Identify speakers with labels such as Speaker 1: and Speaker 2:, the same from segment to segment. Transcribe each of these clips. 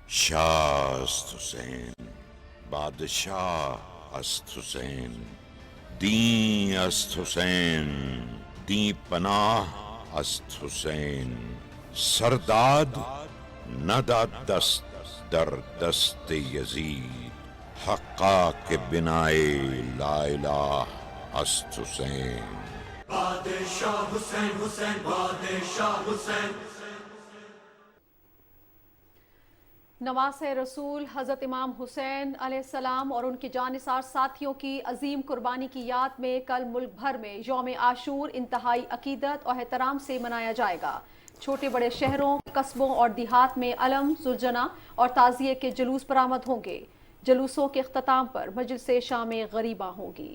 Speaker 1: شاه است حسین، بادشاه است حسین، دین است حسین، دین پناه است حسین. سرداد نداد دست در دست یزید، حقا که بنای لا الہ است حسین.
Speaker 2: بادشاہ حسین حسین بادشاہ حسین.
Speaker 3: نواس رسول حضرت امام حسین علیہ السلام اور ان کے جانثار ساتھیوں کی عظیم قربانی کی یاد میں کل ملک بھر میں یوم عاشور انتہائی عقیدت اور احترام سے منایا جائے گا. چھوٹے بڑے شہروں، قصبوں اور دیہات میں علم، زرجنا اور تعزیے کے جلوس برآمد ہوں گے. جلوسوں کے اختتام پر مجلس شام غریباں ہوگی.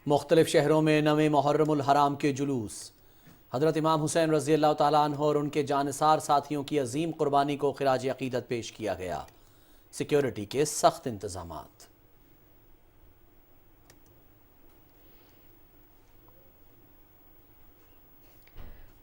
Speaker 4: مختلف شہروں میں 9 محرم الحرام کے جلوس. حضرت امام حسین رضی اللہ تعالیٰ عنہ اور ان کے جانثار ساتھیوں کی عظیم قربانی کو خراج عقیدت پیش کیا گیا. سیکیورٹی کے سخت انتظامات.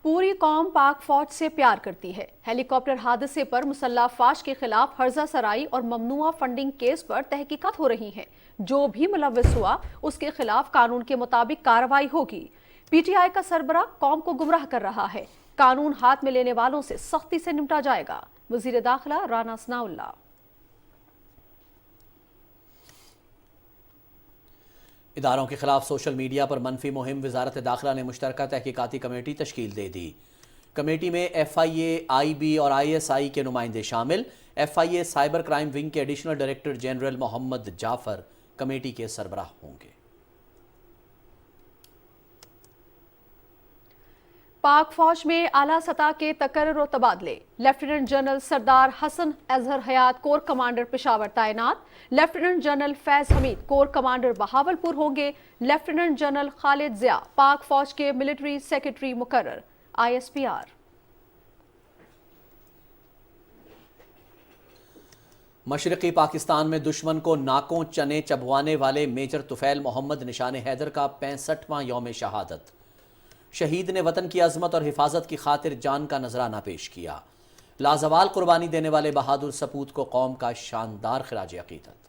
Speaker 3: پوری قوم پاک فوج سے پیار کرتی ہے. ہیلی کاپٹر حادثے پر مسلح افواج کے خلاف ہرزہ سرائی اور ممنوعہ فنڈنگ کیس پر تحقیقات ہو رہی ہیں. جو بھی ملوث ہوا اس کے خلاف قانون کے مطابق کارروائی ہوگی. پی ٹی آئی کا سربراہ قوم کو گمراہ کر رہا ہے. قانون ہاتھ میں لینے والوں سے سختی سے نمٹا جائے گا. وزیر داخلہ رانا ثناء اللہ.
Speaker 4: اداروں کے خلاف سوشل میڈیا پر منفی مہم. وزارت داخلہ نے مشترکہ تحقیقاتی کمیٹی تشکیل دے دی. کمیٹی میں F I A, I B اور آئی ایس آئی کے نمائندے شامل. F I A cyber crime wing کے additional director general Muhammad Jafar committee کے سربراہ ہوں گے.
Speaker 3: پاک فوج میں اعلیٰ سطح کے تقرر و تبادلے. لیفٹیننٹ جنرل سردار حسن اظہر حیات کور کمانڈر پشاور تعینات. لیفٹیننٹ جنرل فیض حمید کور کمانڈر بہاولپور ہوں گے. لیفٹیننٹ جنرل خالد ضیاء پاک فوج کے ملٹری سیکرٹری مقرر. I S P R.
Speaker 4: مشرقی پاکستان میں دشمن کو ناکوں چنے چبوانے والے میجر طفیل محمد نشان حیدر کا 65واں یوم شہادت. شہید نے وطن کی عظمت اور حفاظت کی خاطر جان کا نذرانہ پیش کیا. لازوال قربانی دینے والے بہادر سپوت کو قوم کا شاندار خراج عقیدت.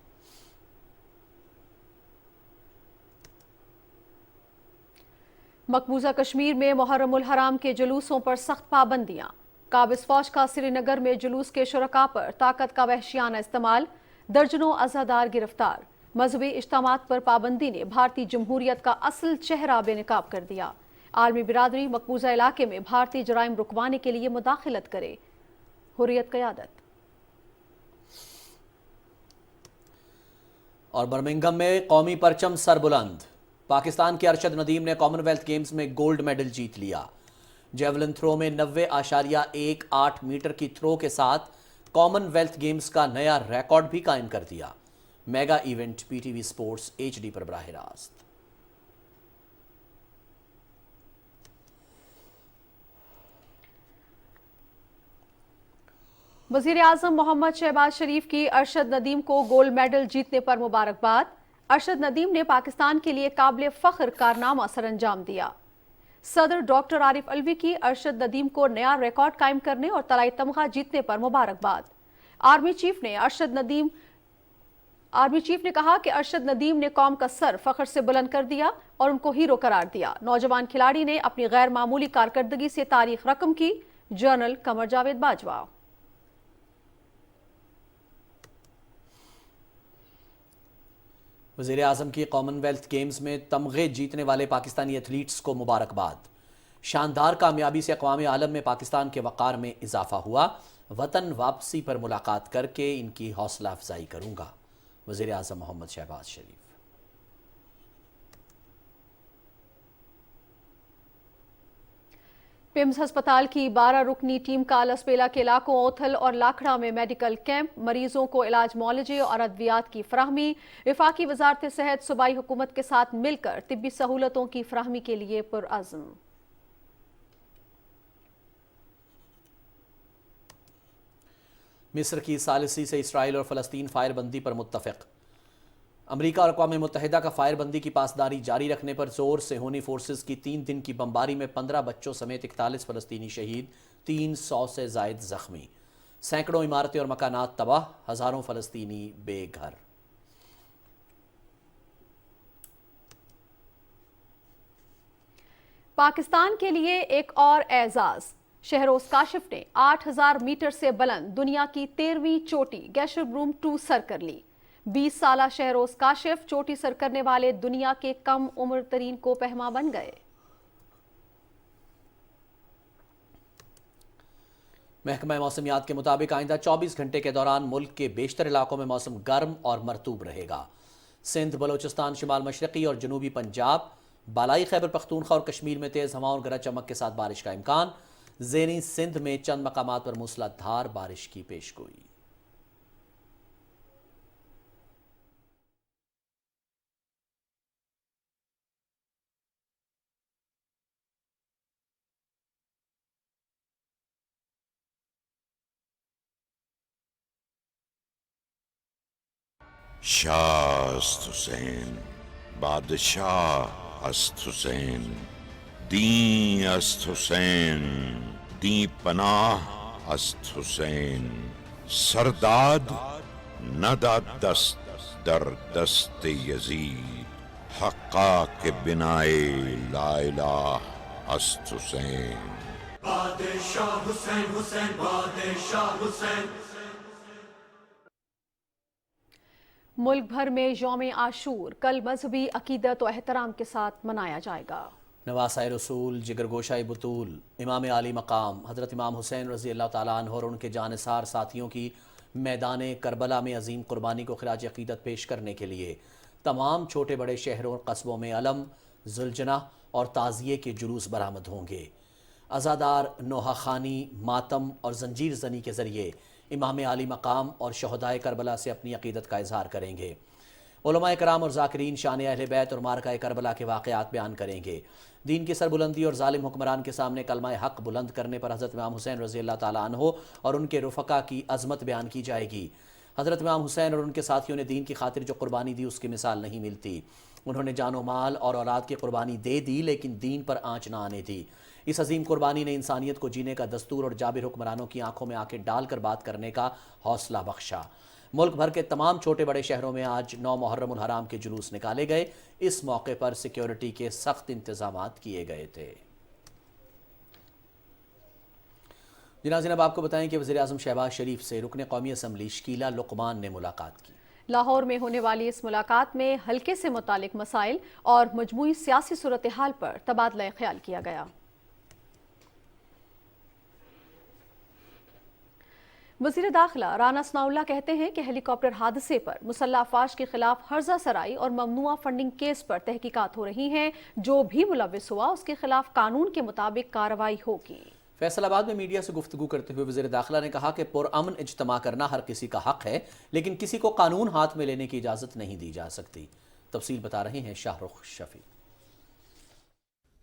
Speaker 3: مقبوضہ کشمیر میں محرم الحرام کے جلوسوں پر سخت پابندیاں. قابض فوج کا سری نگر میں جلوس کے شرکاء پر طاقت کا وحشیانہ استعمال. درجنوں عزادار گرفتار. مذہبی اجتماعات پر پابندی نے بھارتی جمہوریت کا اصل چہرہ بے نقاب کر دیا. عالمی برادری مقبوضہ علاقے میں بھارتی جرائم رکوانے کے لیے مداخلت کرے. حریت قیادت. اور
Speaker 4: برمنگھم میں قومی پرچم سربلند. پاکستان کے ارشد ندیم نے کامن ویلتھ گیمز میں گولڈ میڈل جیت لیا. جیولن تھرو میں 90.18 میٹر کی تھرو کے ساتھ کامن ویلتھ گیمز کا نیا ریکارڈ بھی قائم کر دیا. Mega event P T V sports H D پر براہ راست.
Speaker 3: وزیر اعظم محمد شہباز شریف کی ارشد ندیم کو گولڈ میڈل جیتنے پر مبارکباد. ارشد ندیم نے پاکستان کے لیے قابل فخر کارنامہ سر انجام دیا. صدر ڈاکٹر عارف علوی کی ارشد ندیم کو نیا ریکارڈ قائم کرنے اور طلائی تمغہ جیتنے پر مبارکباد. آرمی چیف نے کہا کہ ارشد ندیم نے قوم کا سر فخر سے بلند کر دیا اور ان کو ہیرو قرار دیا. نوجوان کھلاڑی نے اپنی غیر معمولی کارکردگی سے تاریخ رقم کی. جنرل قمر جاوید باجوہ.
Speaker 4: وزیر اعظم کی کامن ویلتھ گیمز میں تمغے جیتنے والے پاکستانی ایتھلیٹس کو مبارکباد. شاندار کامیابی سے اقوام عالم میں پاکستان کے وقار میں اضافہ ہوا. وطن واپسی پر ملاقات کر کے ان کی حوصلہ افزائی کروں گا. وزیر اعظم محمد شہباز شریف.
Speaker 3: پیمز ہسپتال کی 12 رکنی ٹیم کا لسپیلا کے علاقوں اوتھل اور لاکھڑا میں میڈیکل کیمپ. مریضوں کو علاج معالجے اور ادویات کی فراہمی. وفاقی وزارت صحت صوبائی حکومت کے ساتھ مل کر طبی سہولتوں کی فراہمی کے لیے پرعزم.
Speaker 4: مصر کی ثالثی سے اسرائیل اور فلسطین فائر بندی پر متفق. امریکہ اور اقوام متحدہ کا فائر بندی کی پاسداری جاری رکھنے پر زور، صہیونی فورسز کی 3 دن کی بمباری میں 15 بچوں سمیت 41 فلسطینی شہید، 300 سے زائد زخمی، سینکڑوں عمارتیں اور مکانات تباہ، ہزاروں فلسطینی بے گھر۔
Speaker 3: پاکستان کے لیے ایک اور اعزاز، شہروز کاشف نے 8000 میٹر سے بلند دنیا کی 13ویں چوٹی گیشر بروم 2 سر کر لی۔ 20 سالہ شہروز کاشف چوٹی سر کرنے والے دنیا کے کم عمر ترین کو پہما بن گئے۔
Speaker 4: محکمہ موسمیات کے مطابق آئندہ 24 گھنٹے کے دوران ملک کے بیشتر علاقوں میں موسم گرم اور مرطوب رہے گا۔ سندھ، بلوچستان، شمال مشرقی اور جنوبی پنجاب، بالائی خیبر پختونخوا اور کشمیر میں تیز ہواؤں اور گرج چمک کے ساتھ بارش کا امکان۔ زیریں سندھ میں چند مقامات پر موسلا دھار بارش کی پیشگوئی۔
Speaker 1: شاه است حسین، بادشاه است حسین، دین است حسین، دین پناه است حسین، سرداد نداد دست در دست یزید، حقا که بنای لا اله است حسین۔
Speaker 2: بادشاہ حسین حسین بادشاہ حسین۔
Speaker 3: ملک بھر میں یوم عاشور کل مذہبی عقیدت و احترام کے ساتھ منایا جائے گا۔
Speaker 4: نواسۂ رسول، جگر گوشۂ بطول، امام عالی مقام حضرت امام حسین رضی اللہ تعالیٰ عنہ اور ان کے جانثار ساتھیوں کی میدان کربلا میں عظیم قربانی کو خراج عقیدت پیش کرنے کے لیے تمام چھوٹے بڑے شہروں اور قصبوں میں علم، زلجنہ اور تعزیے کے جلوس برآمد ہوں گے۔ عزادار نوحہ خوانی، ماتم اور زنجیر زنی کے ذریعے امام عالی مقام اور شہدائے کربلا سے اپنی عقیدت کا اظہار کریں گے۔ علماء کرام اور ذاکرین شان اہل بیت اور معرکہ کربلا کے واقعات بیان کریں گے۔ دین کی سربلندی اور ظالم حکمران کے سامنے کلمہ حق بلند کرنے پر حضرت امام حسین رضی اللہ تعالیٰ عنہ اور ان کے رفقا کی عظمت بیان کی جائے گی۔ حضرت امام حسین اور ان کے ساتھیوں نے دین کی خاطر جو قربانی دی اس کی مثال نہیں ملتی۔ انہوں نے جان و مال اور اولاد کی قربانی دے دی لیکن دین پر آنچ نہ آنے دی۔ اس عظیم قربانی نے انسانیت کو جینے کا دستور اور جابر حکمرانوں کی آنکھوں میں آنکھیں ڈال کر بات کرنے کا حوصلہ بخشا۔ ملک بھر کے تمام چھوٹے بڑے شہروں میں آج 9 محرم الحرام کے جلوس نکالے گئے۔ اس موقع پر سیکیورٹی کے سخت انتظامات کیے گئے تھے۔ جناب آپ کو بتائیں کہ وزیراعظم شہباز شریف سے رکن قومی اسمبلی شکیلہ لقمان نے ملاقات کی۔
Speaker 3: لاہور میں ہونے والی اس ملاقات میں حلقے سے متعلق مسائل اور مجموعی سیاسی صورتحال پر تبادلہ خیال کیا گیا۔ وزیر داخلہ رانا ثناء اللہ کہتے ہیں کہ ہیلی کاپٹر حادثے پر مسلح افواج کے خلاف ہرزہ سرائی اور ممنوعہ فنڈنگ کیس پر تحقیقات ہو رہی ہیں۔ جو بھی ملوث ہوا اس کے خلاف قانون کے مطابق کارروائی ہوگی۔
Speaker 4: فیصل آباد میں میڈیا سے گفتگو کرتے ہوئے وزیر داخلہ نے کہا کہ پرامن اجتماع کرنا ہر کسی کا حق ہے لیکن کسی کو قانون ہاتھ میں لینے کی اجازت نہیں دی جا سکتی۔ تفصیل بتا رہے ہیں شاہ رخ شفیع۔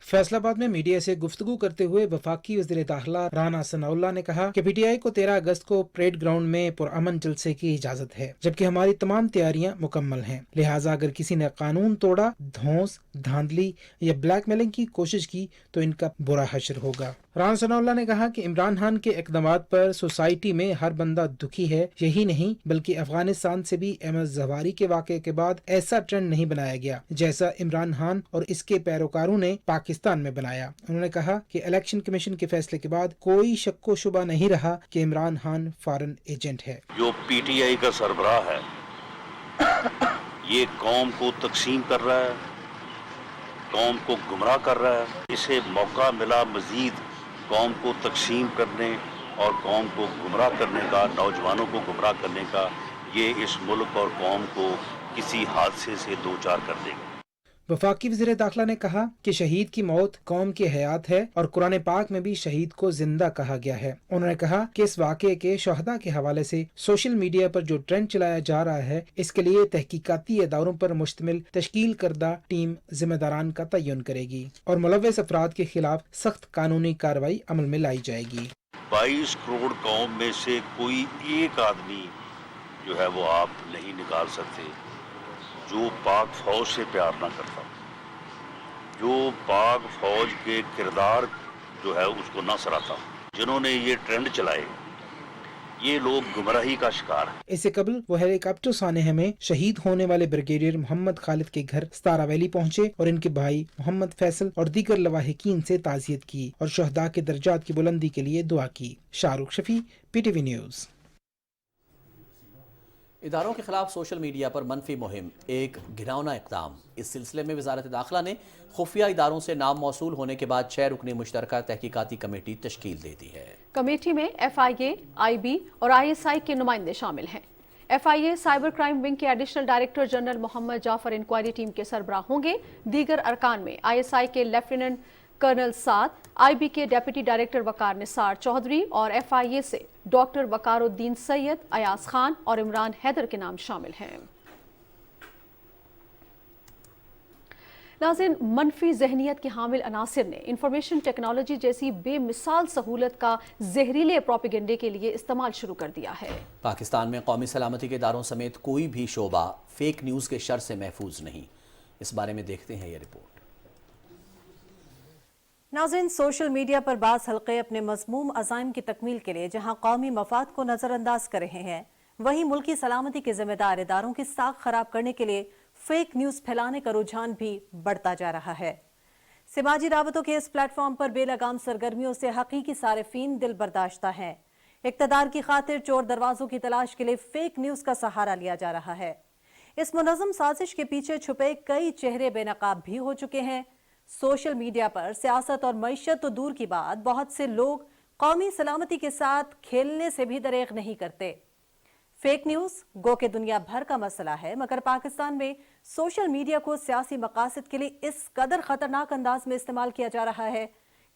Speaker 5: فیصل آباد میں میڈیا سے گفتگو کرتے ہوئے وفاقی وزیر داخلہ رانا ثناء اللہ نے کہا کہ پی ٹی آئی کو 13 اگست کو پریڈ گراؤنڈ میں پرامن جلسے کی اجازت ہے جبکہ ہماری تمام تیاریاں مکمل ہیں، لہٰذا اگر کسی نے قانون توڑا، دھونس، دھاندلی یا بلیک میلنگ کی کوشش کی تو ان کا برا حشر ہوگا۔ رانا ثناء اللہ نے کہا کہ عمران خان کے اقدامات پر سوسائٹی میں ہر بندہ دکھی ہے، یہی نہیں بلکہ افغانستان سے بھی احمد زواری کے واقعے کے بعد ایسا ٹرینڈ نہیں بنایا گیا جیسا عمران خان اور اس کے پیروکاروں نے پاکستان میں بنایا۔ انہوں نے کہا کہ الیکشن کمیشن کے فیصلے کے بعد کوئی شک و شبہ نہیں رہا کہ عمران خان فارن ایجنٹ ہے۔
Speaker 6: جو پی ٹی آئی کا سربراہ ہے یہ قوم کو تقسیم کر رہا ہے، قوم کو گمراہ کر رہا ہے۔ اسے موقع ملا مزید قوم کو تقسیم کرنے اور قوم کو گمراہ کرنے کا، نوجوانوں کو گمراہ کرنے کا۔ یہ اس ملک اور قوم کو کسی حادثے سے دوچار کر دے گا۔
Speaker 5: وفاقی وزیر داخلہ نے کہا کہ شہید کی موت قوم کی حیات ہے اور قرآن پاک میں بھی شہید کو زندہ کہا گیا ہے۔ انہوں نے کہا کہ اس واقعے کے شہداء کے حوالے سے سوشل میڈیا پر جو ٹرینڈ چلایا جا رہا ہے اس کے لیے تحقیقاتی اداروں پر مشتمل تشکیل کردہ ٹیم ذمہ داران کا تعین کرے گی اور ملوث افراد کے خلاف سخت قانونی کارروائی عمل میں لائی جائے گی۔
Speaker 6: 22 کروڑ قوم میں سے کوئی ایک آدمی جو ہے وہ آپ نہیں نکال سکتے۔ जो पाक फौज से प्यार ना करता, जो पाक फौज के किरदार जो है उसको ना सराहता, जिन्होंने ये ट्रेंड चलाए, ये लोग गुमराही का शिकार हैं।
Speaker 5: इससे कबल वो हेलीकॉप्टर सानेह में शहीद होने वाले ब्रिगेडियर मोहम्मद खालिद के घर सतारा वैली पहुंचे और इनके भाई मोहम्मद फैसल और दीगर लवाहिकीन से ताज़ियत की और शुहदा के दर्जात की बुलंदी के लिए दुआ की। Shahrukh Shafi, PTV news.
Speaker 4: इदारों के खिलाफ सोशल मीडिया पर मनफी मुहिम एक घिनौना इक़दाम। इस सिलसिले में वजारत दाखिला ने खुफिया इदारों से नाम मौसूल होने के बाद 6 रुकनी मुश्तरका तहकीकाती कमेटी तश्कील दे दी है।
Speaker 3: कमेटी में FIA, IB और ISI के नुमाइंदे शामिल हैं। FIA साइबर क्राइम विंग के additional director general Mohammad Jafar inquiry team के सरबराह होंगे। दीगर अरकान में ISI के लेफ्टिनेंट कर्नल साद, IB के डेप्यूटी डायरेक्टर वकार निसार चौधरी और FIA से डॉक्टर वकारुद्दीन सैयद, अयाज खान और इमरान हैदर के नाम शामिल हैं। नाज़रीन, मनफी जहनियत के हामिल अनासिर ने इंफॉर्मेशन टेक्नोलॉजी जैसी बेमिसाल सहूलत का जहरीले प्रोपेगेंडे के लिए इस्तेमाल शुरू कर दिया है।
Speaker 4: पाकिस्तान में कौमी सलामती के इदारों समेत कोई भी शोबा फेक न्यूज़ के शर से महफूज नहीं। इस बारे में देखते हैं ये रिपोर्ट।
Speaker 7: नाज़रीन, सोशल मीडिया पर बाज़ हल्के अपने मज़मूम अज़ाइम की तकमील के लिए जहां कौमी मफाद को नज़रअंदाज कर रहे हैं, वहीं मुल्की सलामती के जिम्मेदार इदारों की साख खराब करने के लिए फेक न्यूज़ फैलाने का रुझान भी बढ़ता जा रहा है। समाजी राबतों के इस प्लेटफॉर्म पर बेलगाम सरगर्मियों से हकीकी सारिफीन दिल बर्दाश्ता हैं। इक़्तिदार की खातिर चोर दरवाजों की तलाश के लिए फेक न्यूज़ का सहारा लिया जा रहा है। इस मुनज़्ज़म साजिश के पीछे छुपे कई चेहरे बेनकाब भी हो चुके हैं। सोशल मीडिया पर सियासत और मईशत तो दूर की बात, बहुत से लोग कौमी सलामती के साथ खेलने से भी दरेग नहीं करते। फेक न्यूज़ गो के दुनिया भर का मसला है, मगर पाकिस्तान में सोशल मीडिया को सियासी मकासद के लिए इस कदर खतरनाक अंदाज में इस्तेमाल किया जा रहा है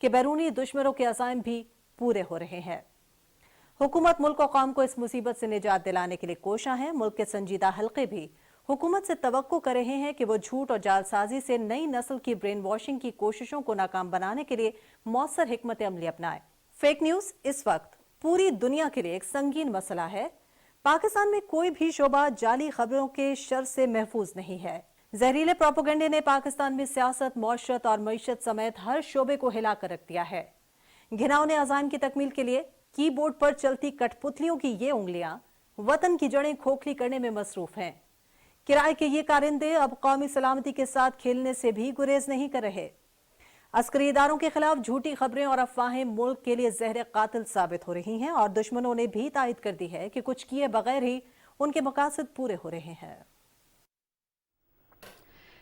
Speaker 7: कि बैरूनी दुश्मनों के अज़ाइम भी पूरे हो रहे हैं। हुकूमत मुल्क और कौम को इस मुसीबत से निजात दिलाने के लिए कोशा है। मुल्क के संजीदा हल्के भी हुकूमत से तवक्को कर रहे हैं कि वो झूठ और जालसाजी से नई नस्ल की ब्रेन वॉशिंग की कोशिशों को नाकाम बनाने के लिए मौसर हिकमत अमली अपनाए। फेक न्यूज़ इस वक्त पूरी दुनिया के लिए एक संगीन मसला है। पाकिस्तान में कोई भी शोबा जाली खबरों के शर से महफूज नहीं है। जहरीले प्रोपेगेंडे ने पाकिस्तान में सियासत, मौशरत और मईशत समेत हर शोबे को हिला कर रख दिया है। घिनौने अज़ाइम की तकमील के लिए कीबोर्ड पर चलती कठपुतलियों की ये उंगलियां वतन की जड़ें खोखली करने में मसरूफ हैं। किराए के ये कारिंदे अब कौमी सलामती के साथ खेलने से भी गुरेज नहीं कर रहे। अस्करी इदारों के खिलाफ झूठी खबरें और अफवाहें मुल्क के लिए जहर कातिल साबित हो रही हैं और दुश्मनों ने भी तायद कर दी है कि कुछ किए बगैर ही उनके मकासद पूरे हो रहे हैं।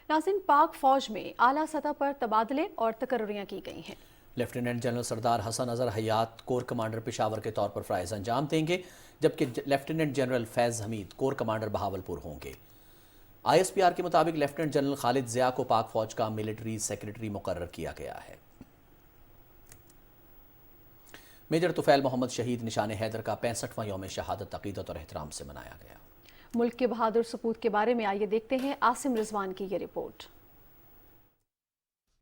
Speaker 3: नाज़रीन, पाक फौज में आला सतह पर तबादले और तकर्रियां की गई हैं।
Speaker 4: लेफ्टिनेंट जनरल सरदार हसन अजहर हयात कोर कमांडर पेशावर के तौर पर फ़राइज़ अंजाम देंगे, जबकि लेफ्टिनेंट जनरल फैज़ हमीद कोर कमांडर बहावलपुर होंगे। ISPR के मुताबिक लेफ्टिनेंट जनरल खालिद ज़िया को पाक फौज का मिलिट्री सेक्रेटरी मुकर्रर किया गया है। मेजर तुफैल मोहम्मद शहीद निशान हैदर का 65वां यौम शहादत अकीदत और एहतराम से मनाया गया।
Speaker 3: मुल्क के बहादुर सपूत के बारे में आइए देखते हैं आसिम रिजवान की ये रिपोर्ट।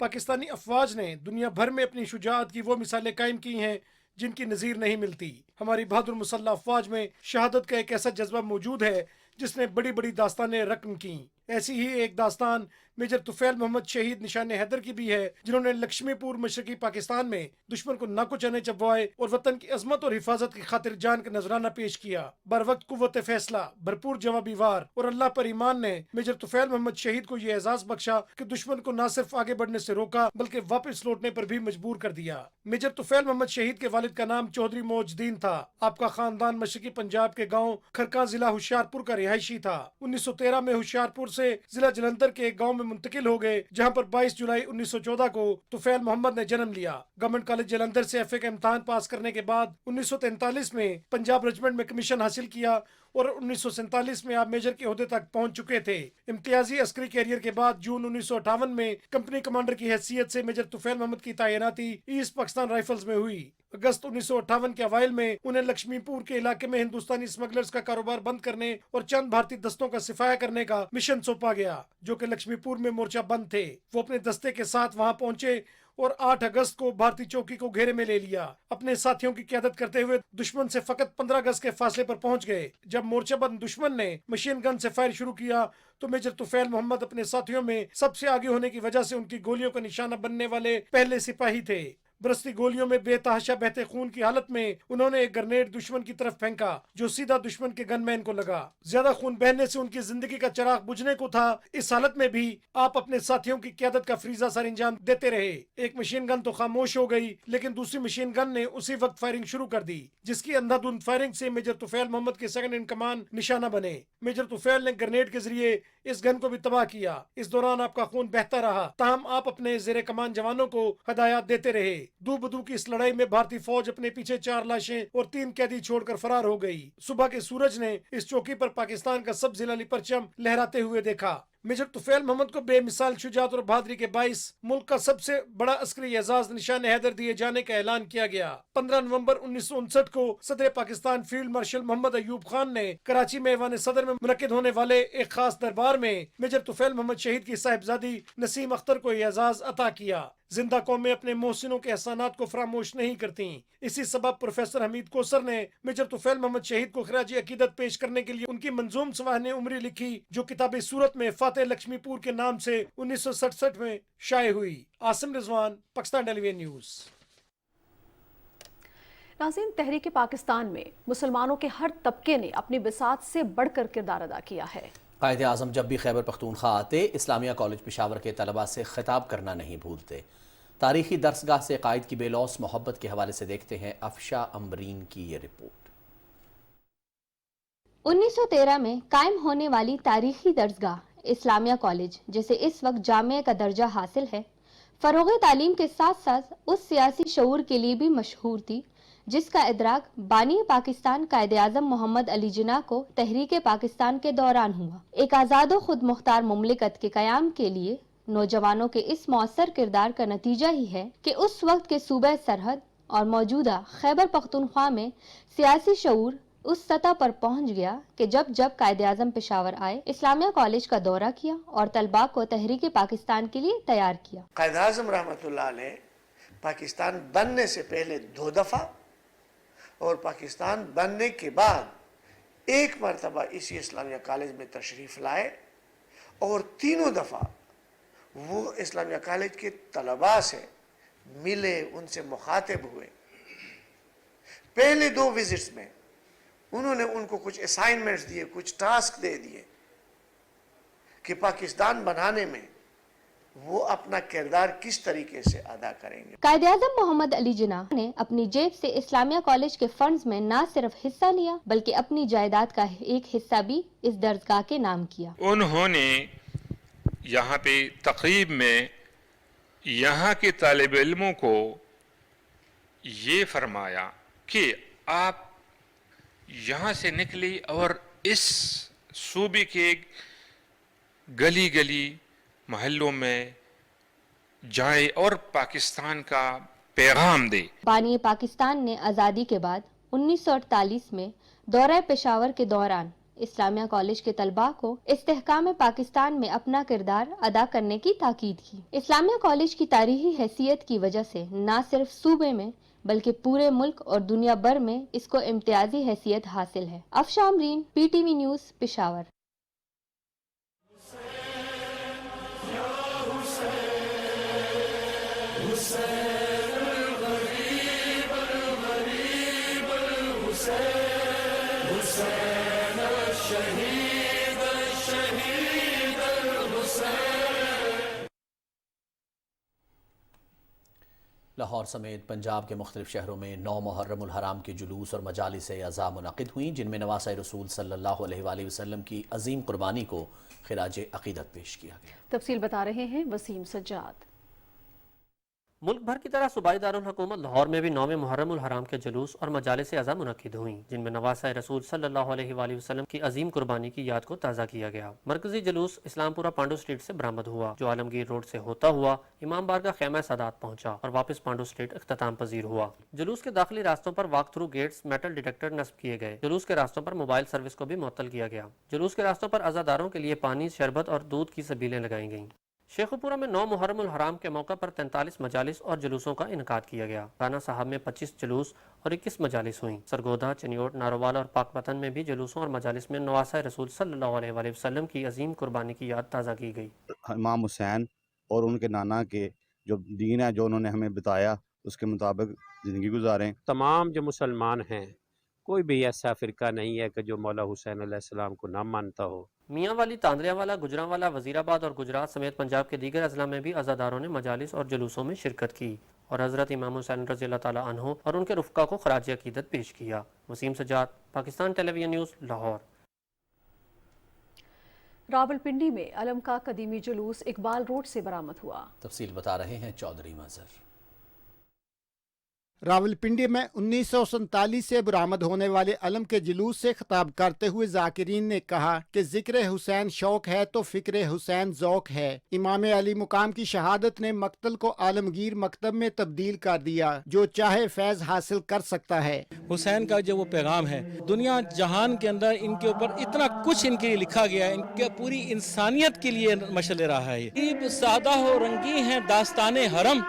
Speaker 8: पाकिस्तानी अफवाज ने दुनिया भर में अपनी शुजाअत की वो मिसालें कायम की हैं जिनकी नज़ीर नहीं मिलती। हमारी बहादुर मुसल्लह अफवाज में शहादत का एक ऐसा जज्बा मौजूद है जिसने बड़ी बड़ी दास्तानें रकम की। ऐसी ही एक दास्तान मेजर तुफैल मोहम्मद शहीद निशान हैदर की भी है, जिन्होंने लक्ष्मीपुर मशरकी पाकिस्तान में दुश्मन को नाको चने चबवाए और वतन की अजमत और हिफाजत की खातिर जान का नजराना पेश किया। बर वक्त कुव्वत फैसला, भरपूर जवाबी वार और अल्लाह पर ईमान ने मेजर तुफैल मोहम्मद शहीद को ये एजाज बख्शा कि दुश्मन को न सिर्फ आगे बढ़ने से रोका बल्कि वापस लौटने पर भी मजबूर कर दिया। मेजर तुफैल मोहम्मद शहीद के वालिद का नाम चौधरी मौजदीन था। आपका खानदान मशरकी पंजाब के गाँव खरका जिला होशियारपुर का रिहायशी था। 1913 में होशियारपुर से जिला जलंधर के एक गांव में मुंतकिल हो गए, जहां पर 22 जुलाई 1914 को तुफैल मोहम्मद ने जन्म लिया। गवर्नमेंट कॉलेज जलंधर से FA का इम्तहान पास करने के बाद 1943 में पंजाब रेजिमेंट में कमीशन हासिल किया और 1947 में आप मेजर के ओहदे तक पहुंच चुके थे। इम्तियाजी अस्करी कैरियर के बाद जून 1958 में कंपनी कमांडर की हैसियत से मेजर तुफैल मोहम्मद की तैनाती ईस्ट पाकिस्तान राइफल्स में हुई। अगस्त 1958 के अवाइल में उन्हें लक्ष्मीपुर के इलाके में हिंदुस्तानी स्मगलर्स का कारोबार बंद करने और चंद भारतीय दस्तों का सिफाया करने का मिशन सौंपा गया, जो कि लक्ष्मीपुर में मोर्चा बंद थे। वो अपने दस्ते के साथ वहां पहुंचे और 8 अगस्त को भारतीय चौकी को घेरे में ले लिया। अपने साथियों की क़यादत करते हुए दुश्मन से फकत 15 गज के फासले पर पहुंच गए। जब मोर्चाबंद दुश्मन ने मशीन गन से फायर शुरू किया तो मेजर तुफैल मोहम्मद अपने साथियों में सबसे आगे होने की वजह से उनकी गोलियों का निशाना बनने वाले पहले सिपाही थे। बरसती गोलियों में बेतहाशा बहते खून की हालत में उन्होंने एक ग्रेनेड दुश्मन की तरफ फेंका जो सीधा दुश्मन के गनमैन को लगा। ज्यादा खून बहने से उनकी जिंदगी का चिराग बुझने को था। इस हालत में भी आप अपने साथियों की क़यादत का फरीजा सर अंजाम देते रहे। एक मशीन गन तो खामोश हो गई, लेकिन दूसरी मशीन गन ने उसी वक्त फायरिंग शुरू कर दी, जिसकी अंधाधुंध फायरिंग से मेजर तुफैल मोहम्मद के सेकंड इन कमान निशाना बने। मेजर तुफैल ने ग्रेनेड के जरिए इस गन को भी तबाह किया। इस दौरान आपका खून बहता रहा, ताहम आप अपने जेर कमान जवानों को हदायत देते रहे। दू बदू की इस लड़ाई में भारतीय फौज अपने पीछे 4 लाशें और 3 कैदी छोड़कर फरार हो गई। सुबह के सूरज ने इस चौकी पर पाकिस्तान का सब जिलाली परचम लहराते हुए देखा। मेजर तुफैल मोहम्मद को बेमिसाल शुजात और बहादुरी के बाइस मुल्क का सबसे बड़ा अस्करी एजाज निशान हैदर दिए जाने का ऐलान किया गया। 15 नवंबर 1959 को सदर पाकिस्तान फील्ड मार्शल मोहम्मद अयूब खान ने कराची में ऐवान सदर में मुनक्किद होने वाले एक खास दरबार में मेजर तुफैल मोहम्मद शहीद की साहिबजादी नसीम अख्तर को यह एजाज अता किया। जिंदा कौमें अपने मोहसिनों के एहसानात को फरामोश नहीं करती। इसी सबब प्रोफेसर हमीद कोसर ने मेजर तुफैल मोहम्मद शहीद को खराजी अकीदत पेश करने के लिए उनकी मंजूम सवाहने उमरी लिखी, जो किताब सूरत में फातेह लक्ष्मीपुर के नाम से 1967 में शाये हुई। Asim Rizwan, Pakistan television news.
Speaker 3: नाज़रीन, तहरीक पाकिस्तान में मुसलमानों के हर तबके ने अपनी बिसात से बढ़कर किरदार अदा किया है।
Speaker 4: कायदे आज़म जब भी खैबर पख्तूनख्वा आते इस्लामिया कॉलेज पेशावर के तलबा से खिताब करना नहीं भूलते। तारीखी दरसगाह से कायद की बेलौस मोहब्बत के हवाले से देखते हैं अफशा अम्बरीन की ये रिपोर्ट।
Speaker 9: 1913 में कायम होने वाली तारीखी दरसगाह इस्लामिया कॉलेज, जिसे इस वक्त जामिया का दर्जा हासिल है, फरोग़ तालीम के साथ साथ उस सियासी शऊर के लिए भी मशहूर थी जिसका इदराक बानी पाकिस्तान कायदे आज़म मोहम्मद अली जिन्ना को तहरीक पाकिस्तान के दौरान हुआ। एक आज़ाद व खुद मुख्तार मुमलिकत के क़याम के लिए नौजवानों के इस मौसर किरदार का नतीजा ही है कि उस वक्त के सूबे सरहद और मौजूदा खैबर पख्तूनख्वा में सियासी शऊर उस सतह पर पहुंच गया कि जब जब कायदे आज़म पेशावर आए, इस्लामिया कॉलेज का दौरा किया और तलबा को तहरीक पाकिस्तान के लिए तैयार किया।
Speaker 10: कायदे आज़म रहमतुल्लाह अलैह पाकिस्तान बनने से पहले 2 दफ़ा और पाकिस्तान बनने के बाद 1 मरतबा इसी इस्लामिया कॉलेज में तशरीफ़ लाए और 3 दफ़ा वो इस्लामिया कॉलेज के तलबा से मिले, उनसे मुखातिब हुए। पहले 2 विजिट्स में उन्होंने उनको कुछ असाइनमेंट्स दिए, कुछ टास्क दे दिए कि पाकिस्तान बनाने में वो अपना किरदार किस तरीके से अदा करेंगे।
Speaker 9: कायदे आज़म मोहम्मद अली जिन्ना ने अपनी जेब से इस्लामिया कॉलेज के फंड्स में न सिर्फ हिस्सा लिया बल्कि अपनी जायदाद का एक हिस्सा भी इस दरसगाह के नाम किया।
Speaker 11: उन्होंने यहाँ पे तकरीब में यहाँ के तालिब इल्मों को ये फरमाया कि आप यहाँ से निकली और इस सूबे के गली गली महल्लों में जाए और पाकिस्तान का पैगाम दे।
Speaker 9: बानी पाकिस्तान ने आज़ादी के बाद 1948 में दौरा पेशावर के दौरान इस्लामिया कॉलेज के तलबा को इस्तेहकाम पाकिस्तान में अपना किरदार अदा करने की ताकीद की। इस्लामिया कॉलेज की तारीखी हैसियत की वजह से न सिर्फ सूबे में बल्कि पूरे मुल्क और दुनिया भर में इसको इम्तियाजी हैसियत हासिल है। Afsha Amreen, PTV news, Peshawar.
Speaker 4: लाहौर समेत पंजाब के मुख्तलिफ शहरों में 9 मुहर्रमुल हराम के जुलूस और मजालिस अज़ा मुनक़िद हुई, जिनमें नवासे रसूल सल्लल्लाहु अलैहि वसल्लम की अजीम कुर्बानी को खिराज अक़ीदत पेश किया गया।
Speaker 3: तफसील बता रहे हैं वसीम सज्जाद।
Speaker 12: मुल्क भर की तरह सूबाई दारुल हुकूमत लाहौर में भी 9वें मुहर्रमुल हराम के जुलूस और मजालिस अज़ा मुनक़िद हुई, जिनमें नवासा रसूल सल्लल्लाहु अलैहि वसल्लम की अजीम कुर्बानी की याद को ताज़ा किया गया। मरकजी जुलूस इस्लामपुरा पांडू स्ट्रीट से बरामद हुआ, जो आलमगीर रोड से होता हुआ इमाम बारगाह खैमा सादात पहुंचा और वापस पांडू स्ट्रीट इख्तिताम पजीर हुआ। जुलूस के दाखिली रास्तों पर walk through gates, metal detector नस्ब किए गए। जुलूस के रास्तों पर मोबाइल सर्विस को भी मुअत्तल किया गया। जुलूस के रास्तों पर अज़ादारों के लिए पानी, शरबत और दूध की सबीलें लगाई गईं। शेखुपुरा में 9 मुहर्रम उल हराम के मौका पर 43 मजालिस और जुलूसों का इनकाद किया गया। राना साहब में 25 जुलूस और 21 मजालिस हुई। सरगोदा, चनियोट, नारोवाल और पाकपतन में भी जुलूसों और मजालिस में नवासा रसूल सल्लल्लाहु अलैहि वसल्लम की अजीम कुर्बानी की याद ताज़ा की गई।
Speaker 13: इमाम हुसैन और उनके नाना के जो दीन है, जो उन्होंने हमें बताया, उसके मुताबिक ज़िंदगी गुजारें।
Speaker 14: तमाम जो मुसलमान हैं, कोई भी ऐसा फ़िरका नहीं है कि जो मौला हुसैन अलैहिस्सलाम को ना मानता हो।
Speaker 12: मियाँ वाली, तांदरियावाला, गुजरांवाला, वजीराबाद और गुजरात समेत पंजाब के दीगर अजला में भी अज़ादारों ने मजालिस और जुलूसों में शिरकत की और हज़रत इमाम हुसैन रज़ी अल्लाह ताला अन्हु और उनके रुफ़क़ा को खराज अक़ीदत पेश किया। Waseem Sajjad, Pakistan television news, Lahore.
Speaker 3: रावलपिंडी में अलम का कदीमी जुलूस इकबाल रोड से बरामद हुआ।
Speaker 4: तफसील बता रहे हैं चौधरी मजहर।
Speaker 15: रावलपिंडी में 1947 से बरामद होने वाले अलम के जुलूस से खिताब करते हुए जाकिरीन ने कहा कि जिक्र हुसैन शौक है तो फिक्र हुसैन ज़ौक है। इमाम अली मुकाम की शहादत ने मक्तल को आलमगीर मकतब में तब्दील कर दिया, जो चाहे फैज़ हासिल कर सकता है।
Speaker 16: हुसैन का जो वो पैगाम है, दुनिया जहान के अंदर इनके ऊपर इतना कुछ इनके लिए लिखा गया है, इनके पूरी इंसानियत के लिए मशल रहा है। ये सादा हो रंगी है दास्ताने हरम,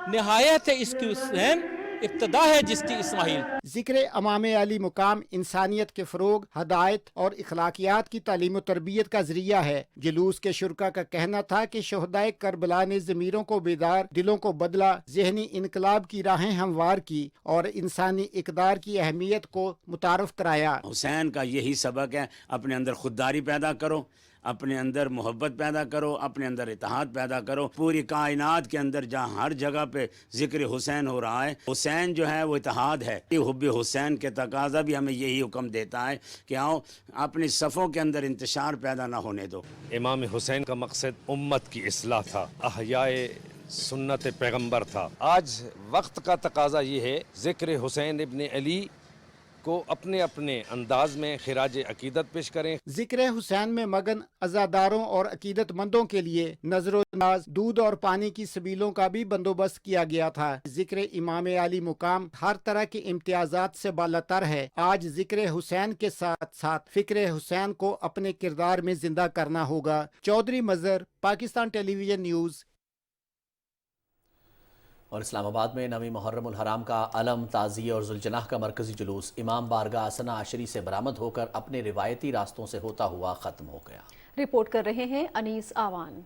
Speaker 16: निहायत है इसकी हुसैन, इब्तदा है जिसकी इस्माइल।
Speaker 15: जिक्र इमाम अली मुकाम इंसानियत के फ़रोग, हदायत और इखलाकियात की तालीम और तरबियत का ज़रिया है। जुलूस के शुरका का कहना था कि शोहदाए करबला ने ज़मीरों को बेदार, दिलों को बदला, ज़हनी इनकलाब की राहें हमवार की और इंसानी इक़दार की अहमियत को मुतारफ़ कराया।
Speaker 17: हुसैन का यही सबक है, अपने अंदर खुददारी पैदा करो, अपने अंदर मोहब्बत पैदा करो, अपने अंदर इत्तेहाद पैदा करो। पूरी कायनात के अंदर जहाँ हर जगह पे जिक्र हुसैन हो रहा है, हुसैन जो है वो इत्तेहाद है। हुब्बे हुसैन के तकाजा भी हमें यही हुक्म देता है कि आओ अपनी सफ़ों के अंदर इंतशार पैदा ना होने दो।
Speaker 18: इमाम हुसैन का मकसद उम्मत की इस्लाह था, अहयाए सुन्नत पैगम्बर था। आज वक्त का तकाजा ये है, जिक्र हुसैन इब्न अली को अपने अपने अंदाज में खिराज अकीदत पेश करें।
Speaker 15: जिक्र हुसैन में मगन अज़ादारों और अकीदतमंदों के लिए नजरो नाज, दूध और पानी की सबीलों का भी बंदोबस्त किया गया था। जिक्र इमाम अली मुकाम हर तरह के इम्तियाजात से बालातर है। आज जिक्र हुसैन के साथ साथ फिक्र हुसैन को अपने किरदार में जिंदा करना होगा। चौधरी मजहर, पाकिस्तान टेलीविजन न्यूज़।
Speaker 4: और इस्लामाबाद में नवी मुहर्रम उल हराम का अलम, ताज़िये और जुलजनाह का मरकजी जुलूस इमाम बारगाह असना आशरी से बरामद होकर अपने रिवायती रास्तों से होता हुआ ख़त्म हो गया।
Speaker 3: रिपोर्ट कर रहे हैं अनीस आवान।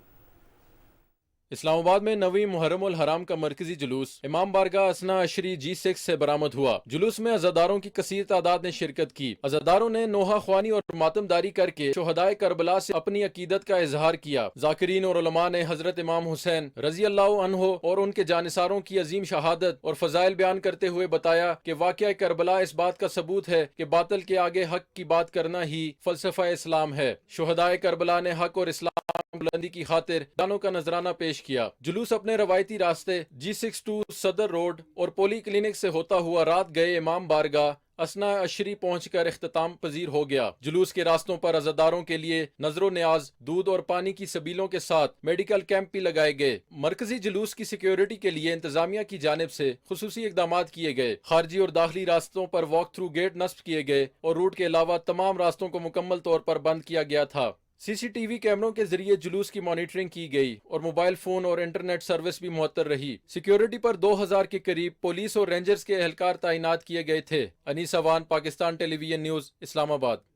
Speaker 19: इस्लामाबाद में नवी मुहर्रम उल हराम का मरकजी जुलूस इमाम बारगाह असना अशरी G6 से बरामद हुआ। जुलूस में अज़ादारों की कसीर तादाद ने शिरकत की। अज़ादारों ने नोहा ख्वानी और मातमदारी करके शोहदाए करबला से अपनी अकीदत का इजहार किया। जाकिरीन और उलमा ने हजरत इमाम हुसैन रजी अल्लाह अन्हो और उनके जानिसारों की अजीम शहादत और फजाइल बयान करते हुए बताया कि वाक़या करबला इस बात का सबूत है कि बातिल के आगे हक की बात करना ही फलसफा इस्लाम है। शोहदाए करबला ने हक और इस्लाम बुलंदी की खातिर जानों का नजराना पेश किया। जुलूस अपने रवायती रास्ते G6 टू सदर रोड और पोली क्लिनिक से होता हुआ रात गए इमाम बारगाह असना अशरी पहुंचकर इख्तिताम पजीर हो गया। जुलूस के रास्तों पर अज़ादारों के लिए नजरो न्याज, दूध और पानी की सबीलों के साथ मेडिकल कैंप भी लगाए गए। मरकजी जुलूस की सिक्योरिटी के लिए इंतजामिया की जानिब से खुसूसी इकदाम किए गए। खारजी और दाखिली रास्तों पर वॉक थ्रू गेट नस्ब किए गए और रूट के अलावा तमाम रास्तों को मुकम्मल तौर पर बंद किया गया था। CCTV कैमरों के जरिए जुलूस की मॉनिटरिंग की गई और मोबाइल फोन और इंटरनेट सर्विस भी मुअत्तर रही। सिक्योरिटी पर 2000 के करीब पुलिस और रेंजर्स के एहलकार तैनात किए गए थे। Anees Awan, Pakistan television news, Islamabad.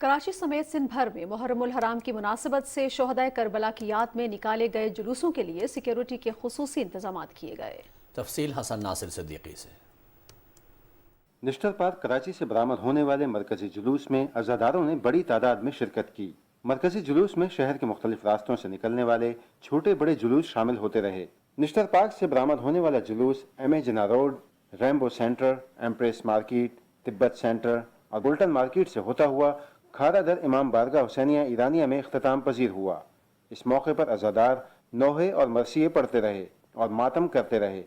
Speaker 3: कराची समेत सिंध भर में मुहर्रम उल हराम की मुनासिबत से शोहदाए करबला की याद में निकाले गए जुलूसों के लिए सिक्योरिटी के खुसूसी इंतजाम किए गए।
Speaker 4: तफसील हसन नासिर सिद्दीकी से।
Speaker 20: निश्तर पार्क कराची से बरामद होने वाले मरकजी जुलूस में अज़ादारों ने बड़ी तादाद में शिरकत की। मरकजी जुलूस में शहर के मुख्तलिफ रास्तों से निकलने वाले छोटे बड़े जुलूस शामिल होते रहे। निश्तर पार्क से बरामद होने वाला जुलूस M.A. Jinnah road, Rambo centre, Empress market, Tibet centre और बुल्टन मार्केट से होता हुआ खारा दर इमाम बारगाह हुसैनिया ईरानिया में इख्तिताम पजीर हुआ। इस मौके पर अज़ादार नोहे और मरसिये पढ़ते रहे और मातम करते रहे।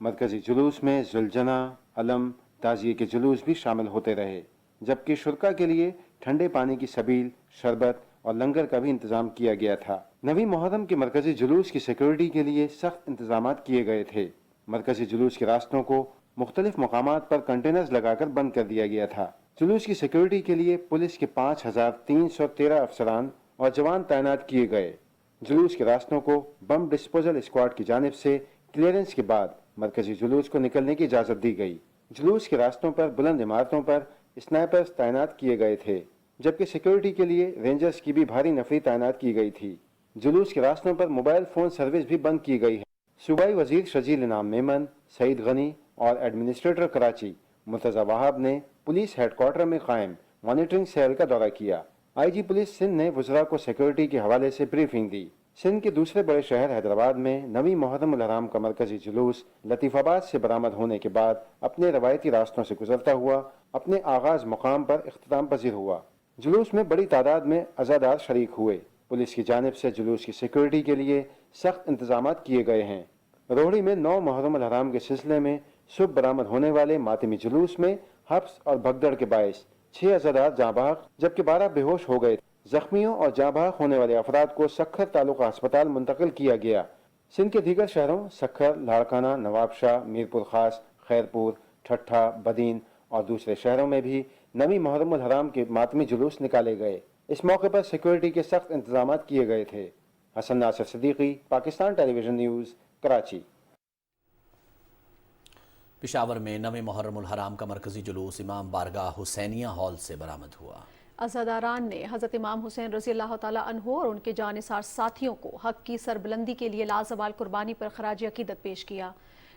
Speaker 20: मरकजी जुलूस में जुलजना, अलम, ताज़िये के जुलूस भी शामिल होते रहे, जबकि शुरका के लिए ठंडे पानी की सबील, शरबत और लंगर का भी इंतजाम किया गया था। नवी मुहर्रम के मरकजी जुलूस की सिक्योरिटी के लिए सख्त इंतजाम किए गए थे। मरकजी जुलूस के रास्तों को मुख्तलिफ मकामात पर कंटेनर्स लगाकर बंद कर दिया गया था। जुलूस की सिक्योरिटी के लिए पुलिस के 5313 अफसरान और जवान तैनात किए गए। जुलूस के रास्तों को बम डिस्पोजल स्क्वाड की जानिब से क्लियरेंस के बाद मरकजी जुलूस को निकलने की इजाज़त दी गई। जुलूस के रास्तों पर बुलंद इमारतों पर स्नाइपर्स तैनात किए गए थे, जबकि सिक्योरिटी के लिए रेंजर्स की भी भारी नफरी तैनात की गई थी। जुलूस के रास्तों पर मोबाइल फ़ोन सर्विस भी बंद की गई है। सूबाई वजीर शजील इनाम मेमन, सईद गनी और एडमिनिस्ट्रेटर कराची मुर्तज़ा वहाब ने पुलिस हेडक्वार्टर में कायम मॉनिटरिंग सेल का दौरा किया। IG पुलिस सिंध ने वज़रा को सिक्योरिटी के हवाले से ब्रीफिंग दी। सिंध के दूसरे बड़े शहर हैदराबाद में नवी मुहर्रम उल हराम का मरकजी जुलूस लतीफ़ाबाद से बरामद होने के बाद अपने रवायती रास्तों से गुजरता हुआ अपने आगाज़ मुकाम पर इख्तिताम पजीर हुआ। जुलूस में बड़ी तादाद में अज़ादार शरीक हुए। पुलिस की जानिब से जुलूस की सिक्योरिटी के लिए सख्त इंतजाम किए गए हैं। रोहड़ी में 9 मुहर्रम उल हराम के सिलसिले में सुबह बरामद होने वाले मातमी जुलूस में हब्स और भगदड़ के बायस 6 अज़ादार जाँ बहक जबकि 12 बेहोश हो गए। जख्मियों और जाँ बहक होने वाले अफराद को सखर तालुका अस्पताल मुंतकिल किया गया। सिंध के दीगर शहरों सखर, लाड़काना, नवाबशाह, मीरपुर खास, खैरपुर, ठट्ठा, बदीन और दूसरे शहरों में भी नवी मुहर्रम उल हराम के मातमी जुलूस निकाले गए। इस मौके पर सिक्योरिटी के सख्त इंतजाम किए गए थे। Hasan Nasir Siddiqui, Pakistan television news, Karachi.
Speaker 4: पेशावर में नवे मुहर्रम उल हराम का मरकजी जुलूस इमाम बारगाह हुसैनिया हॉल से बरामद हुआ।
Speaker 3: अज़ादारान ने हज़रत इमाम हुसैन रज़ी अल्लाह ताला अन्हु और उनके जानिसार साथियों को हक की सरबुलंदी के लिए लाज़वाल कुर्बानी पर खराज अकीदत पेश किया।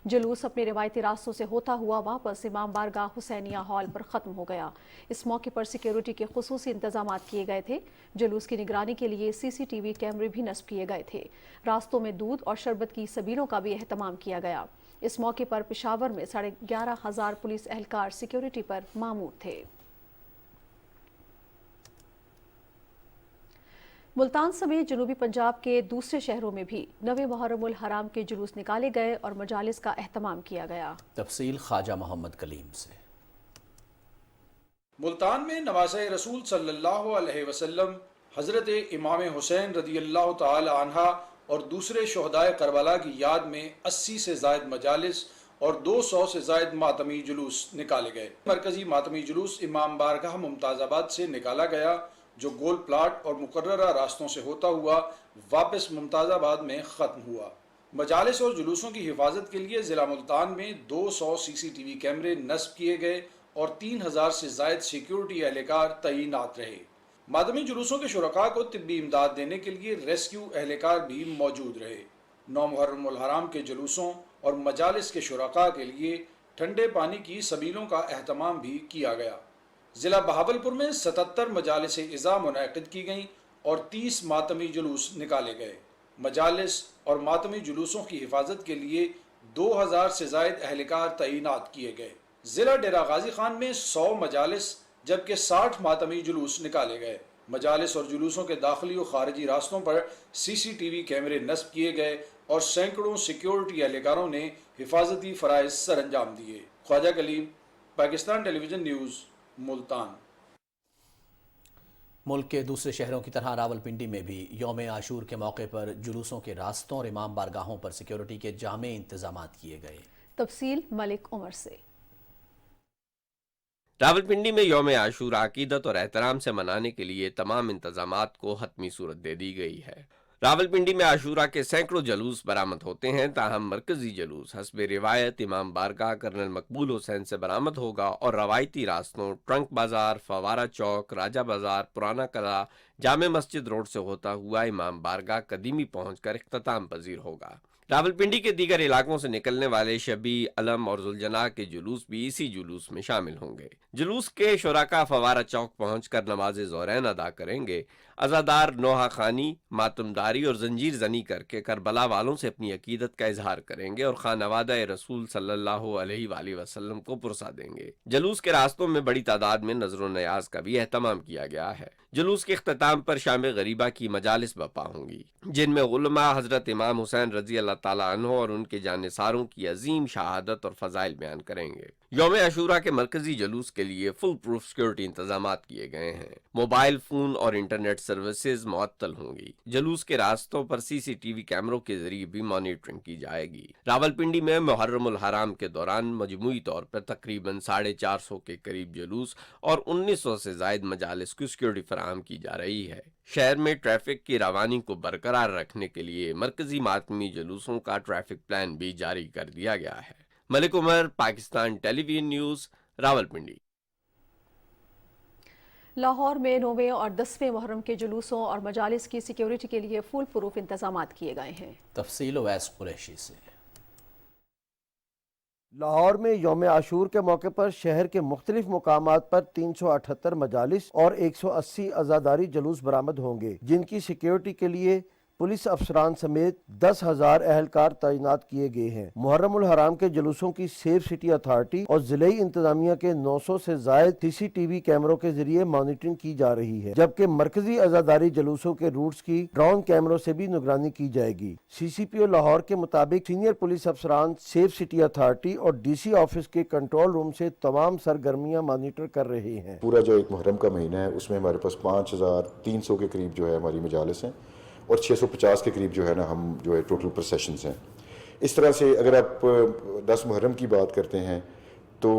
Speaker 3: जुलूस अपने रिवायती रास्तों से होता हुआ वापस इमाम बारगाह हुसैनिया हॉल पर ख़त्म हो गया। इस मौके पर सिक्योरिटी के खुसूसी इंतजाम किए गए थे। जुलूस की निगरानी के लिए CCTV कैमरे भी नस्ब किए गए थे। रास्तों में दूध और शरबत की सबीलों का भी अहतमाम किया गया। इस मौके पर पेशावर में 11,500 पुलिस एहलकार सिक्योरिटी पर मामूर थे। मुल्तान समेत जनूबी पंजाब के दूसरे शहरों में भी नवे मुहर्रम उल हराम के जुलूस निकाले गए और मजालिस का एहतमाम किया गया।
Speaker 4: तफसील ख्वाजा मोहम्मद कलीम से।
Speaker 21: मुल्तान में नवाज़े रसूल सल्लल्लाहु अलैहि वसल्लम, हज़रत इमाम हुसैन रज़ियल्लाहु ताला अन्हा और दूसरे शोहदाए करबला की याद में 80 से ज़ायद मजालिस और 200 से ज़ायद मातमी जुलूस निकाले गए। मरकजी मातमी जुलूस इमाम बारगाह मुमताज़ाबाद से निकाला गया, जो गोल प्लाट और मुकर्ररा रास्तों से होता हुआ वापस मुमताज़ाबाद में ख़त्म हुआ। मजालिस और जुलूसों की हिफाजत के लिए ज़िला मुल्तान में 200 CCTV कैमरे नस्ब किए गए और 3000 से ज़ायद सिक्योरिटी एहलकार तैनात रहे। मातमी जुलूसों के शुरका को तिब्बी इमदाद देने के लिए रेस्क्यू एहलकार भी मौजूद रहे। 9 मुहर्रम उल हराम के जुलूसों और मजालिस के शुरका के लिए ठंडे पानी की सबीलों का एहतमाम भी किया गया। ज़िला बहावलपुर में 77 मजालिस इज़ा मुनअक़िद की गईं और 30 मातमी जुलूस निकाले गए। मजालिस और मातमी जुलूसों की हिफाजत के लिए 2000 से ज़ायद एहलकार तैनात किए गए। ज़िला डेरा गाजी खान में 100 मजालिस जबकि 60 मातमी जुलूस निकाले गए। मजालिस और जुलूसों के दाखिली और खारिजी रास्तों पर CCTV कैमरे नस्ब किए गए और सैकड़ों सिक्योरिटी एहलकारों ने हिफाजती फ़राइज़ सरअंजाम दिए। Khawaja Kaleem, Pakistan television news, Multan.
Speaker 4: मुल्क के दूसरे शहरों की तरह रावलपिंडी में भी यौम आशूर के मौके पर जुलूसों के रास्तों और इमाम बारगाहों पर सिक्योरिटी के जामे इंतजाम किए गए।
Speaker 3: तफसील मलिक उमर से।
Speaker 22: रावलपिंडी में यौम आशूर अकीदत और एहतराम से मनाने के लिए तमाम इंतजामात को हतमी सूरत दे दी गई है। रावलपिंडी में आशूरा के सैकड़ों जलूस बरामद होते हैं, ताहम मरकजी जलूस हस्ब रिवायत इमाम बारगाह कर्नल मकबूल हुसैन से बरामद होगा और रवायती रास्तों ट्रंक बाजार, फवारा चौक, राजा बाजार, पुराना कला, जामे मस्जिद रोड से होता हुआ इमाम बारगाह कदीमी पहुंचकर इख्तिताम पजीर होगा। रावलपिंडी के दीगर इलाकों से निकलने वाले शबी, अलम और जुलजना के जुलूस भी इसी जुलूस में शामिल होंगे। जुलूस के शुराका फवारा चौक पहुंचकर नमाज ज़ोरैन अदा करेंगे। अज़ादार नोहा खानी, मातमदारी और जंजीर जनी करके करबला वालों से अपनी अकीदत का इजहार करेंगे और खानवादा रसूल सल्लल्लाहु अलैहि वसल्लम को पुरसा देंगे। जुलूस के रास्तों में बड़ी तादाद में नजर नयाज का भी एहतमाम किया गया है। जुलूस के इख्तिताम पर शाम गरीबा की मजालिस बपा होंगी, जिनमें उलमा हजरत इमाम हुसैन रजी अल्लाह ताला अन्हु और उनके जानिसारों की अजीम शहादत और फजाइल बयान करेंगे। یوم عاشورہ کے مرکزی جلوس کے لیے فل پروف سیکورٹی انتظامات کیے گئے ہیں۔ موبائل فون اور انٹرنیٹ سروسز معطل ہوں گی۔ جلوس کے راستوں پر سی سی ٹی وی کیمروں کے ذریعے بھی مانیٹرنگ کی جائے گی۔ راولپنڈی میں محرم الحرام کے دوران مجموعی طور پر تقریباً 450 کے قریب جلوس اور 1900 سے زائد مجالس کی سیکورٹی فراہم کی جا رہی ہے۔ شہر میں ٹریفک کی روانی کو برقرار رکھنے کے لیے مرکزی ماتمی جلوسوں کا ٹریفک پلان بھی جاری کر دیا گیا ہے۔ ملک عمر، پاکستان ٹیلی ویژن نیوز، راولپنڈی۔
Speaker 3: لاہور میں 9ویں اور 10ویں محرم کے جلوسوں اور مجالس کی سیکیورٹی کے لیے فل پروف انتظامات کیے گئے ہیں۔
Speaker 4: تفصیل اویس قریشی سے۔
Speaker 1: لاہور میں یوم عاشور کے موقع پر شہر کے مختلف مقامات پر 378 مجالس اور 180 عزاداری جلوس برآمد ہوں گے، جن کی سیکیورٹی کے لیے پولیس افسران سمیت 10,000 اہلکار تعینات کیے گئے ہیں۔ محرم الحرام کے جلوسوں کی سیف سٹی اتھارٹی اور ضلعی انتظامیہ کے 900 سے زائد سی سی ٹی وی کیمروں کے ذریعے مانیٹرنگ کی جا رہی ہے، جبکہ مرکزی عزاداری جلوسوں کے روٹس کی ڈرون کیمروں سے بھی نگرانی کی جائے گی۔ سی سی پی او لاہور کے مطابق سینئر پولیس افسران سیف سٹی اتھارٹی اور ڈی سی آفس کے کنٹرول روم سے تمام سرگرمیاں مانیٹر کر رہے ہیں۔
Speaker 2: پورا جو ایک محرم کا مہینہ ہے اس میں ہمارے پاس 5,300 کے قریب جو ہے ہماری مجالس ہیں اور 650 کے قریب جو ہے نا ہم جو ہے ٹوٹل پروسیشنز ہیں۔ اس طرح سے اگر آپ 10 محرم کی بات کرتے ہیں تو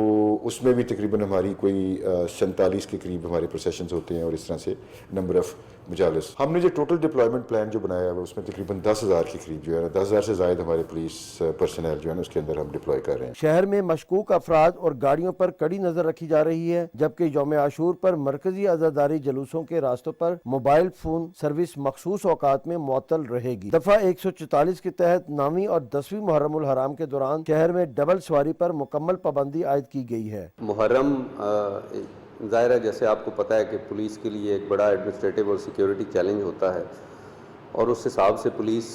Speaker 2: اس میں بھی تقریباً ہماری کوئی 47 کے قریب ہمارے پروسیشنز ہوتے ہیں، اور اس طرح سے نمبر آف مجالس۔ ہم نے جو ٹوٹل ڈپلائمنٹ پلان جو بنایا ہے اس میں تقریباً 10,000 کے قریب جو ہے 10,000 سے زائد ہمارے پولیس پرسنل جو ہے اس کے اندر ہم ڈپلوائے کر رہے ہیں۔
Speaker 1: شہر میں مشکوک افراد اور گاڑیوں پر کڑی نظر رکھی جا رہی ہے، جبکہ یوم عاشور پر مرکزی عزاداری جلوسوں کے راستوں پر موبائل فون سروس مخصوص اوقات میں معطل رہے گی۔ دفعہ 144 کے تحت 9ویں اور 10ویں محرم الحرام کے دوران شہر میں ڈبل سواری پر مکمل پابندی عائد کی گئی ہے۔
Speaker 23: محرم ظاہر ہے، جیسے آپ کو پتہ ہے کہ پولیس کے لیے ایک بڑا ایڈمنسٹریٹو اور سیکیورٹی چیلنج ہوتا ہے، اور اس حساب سے پولیس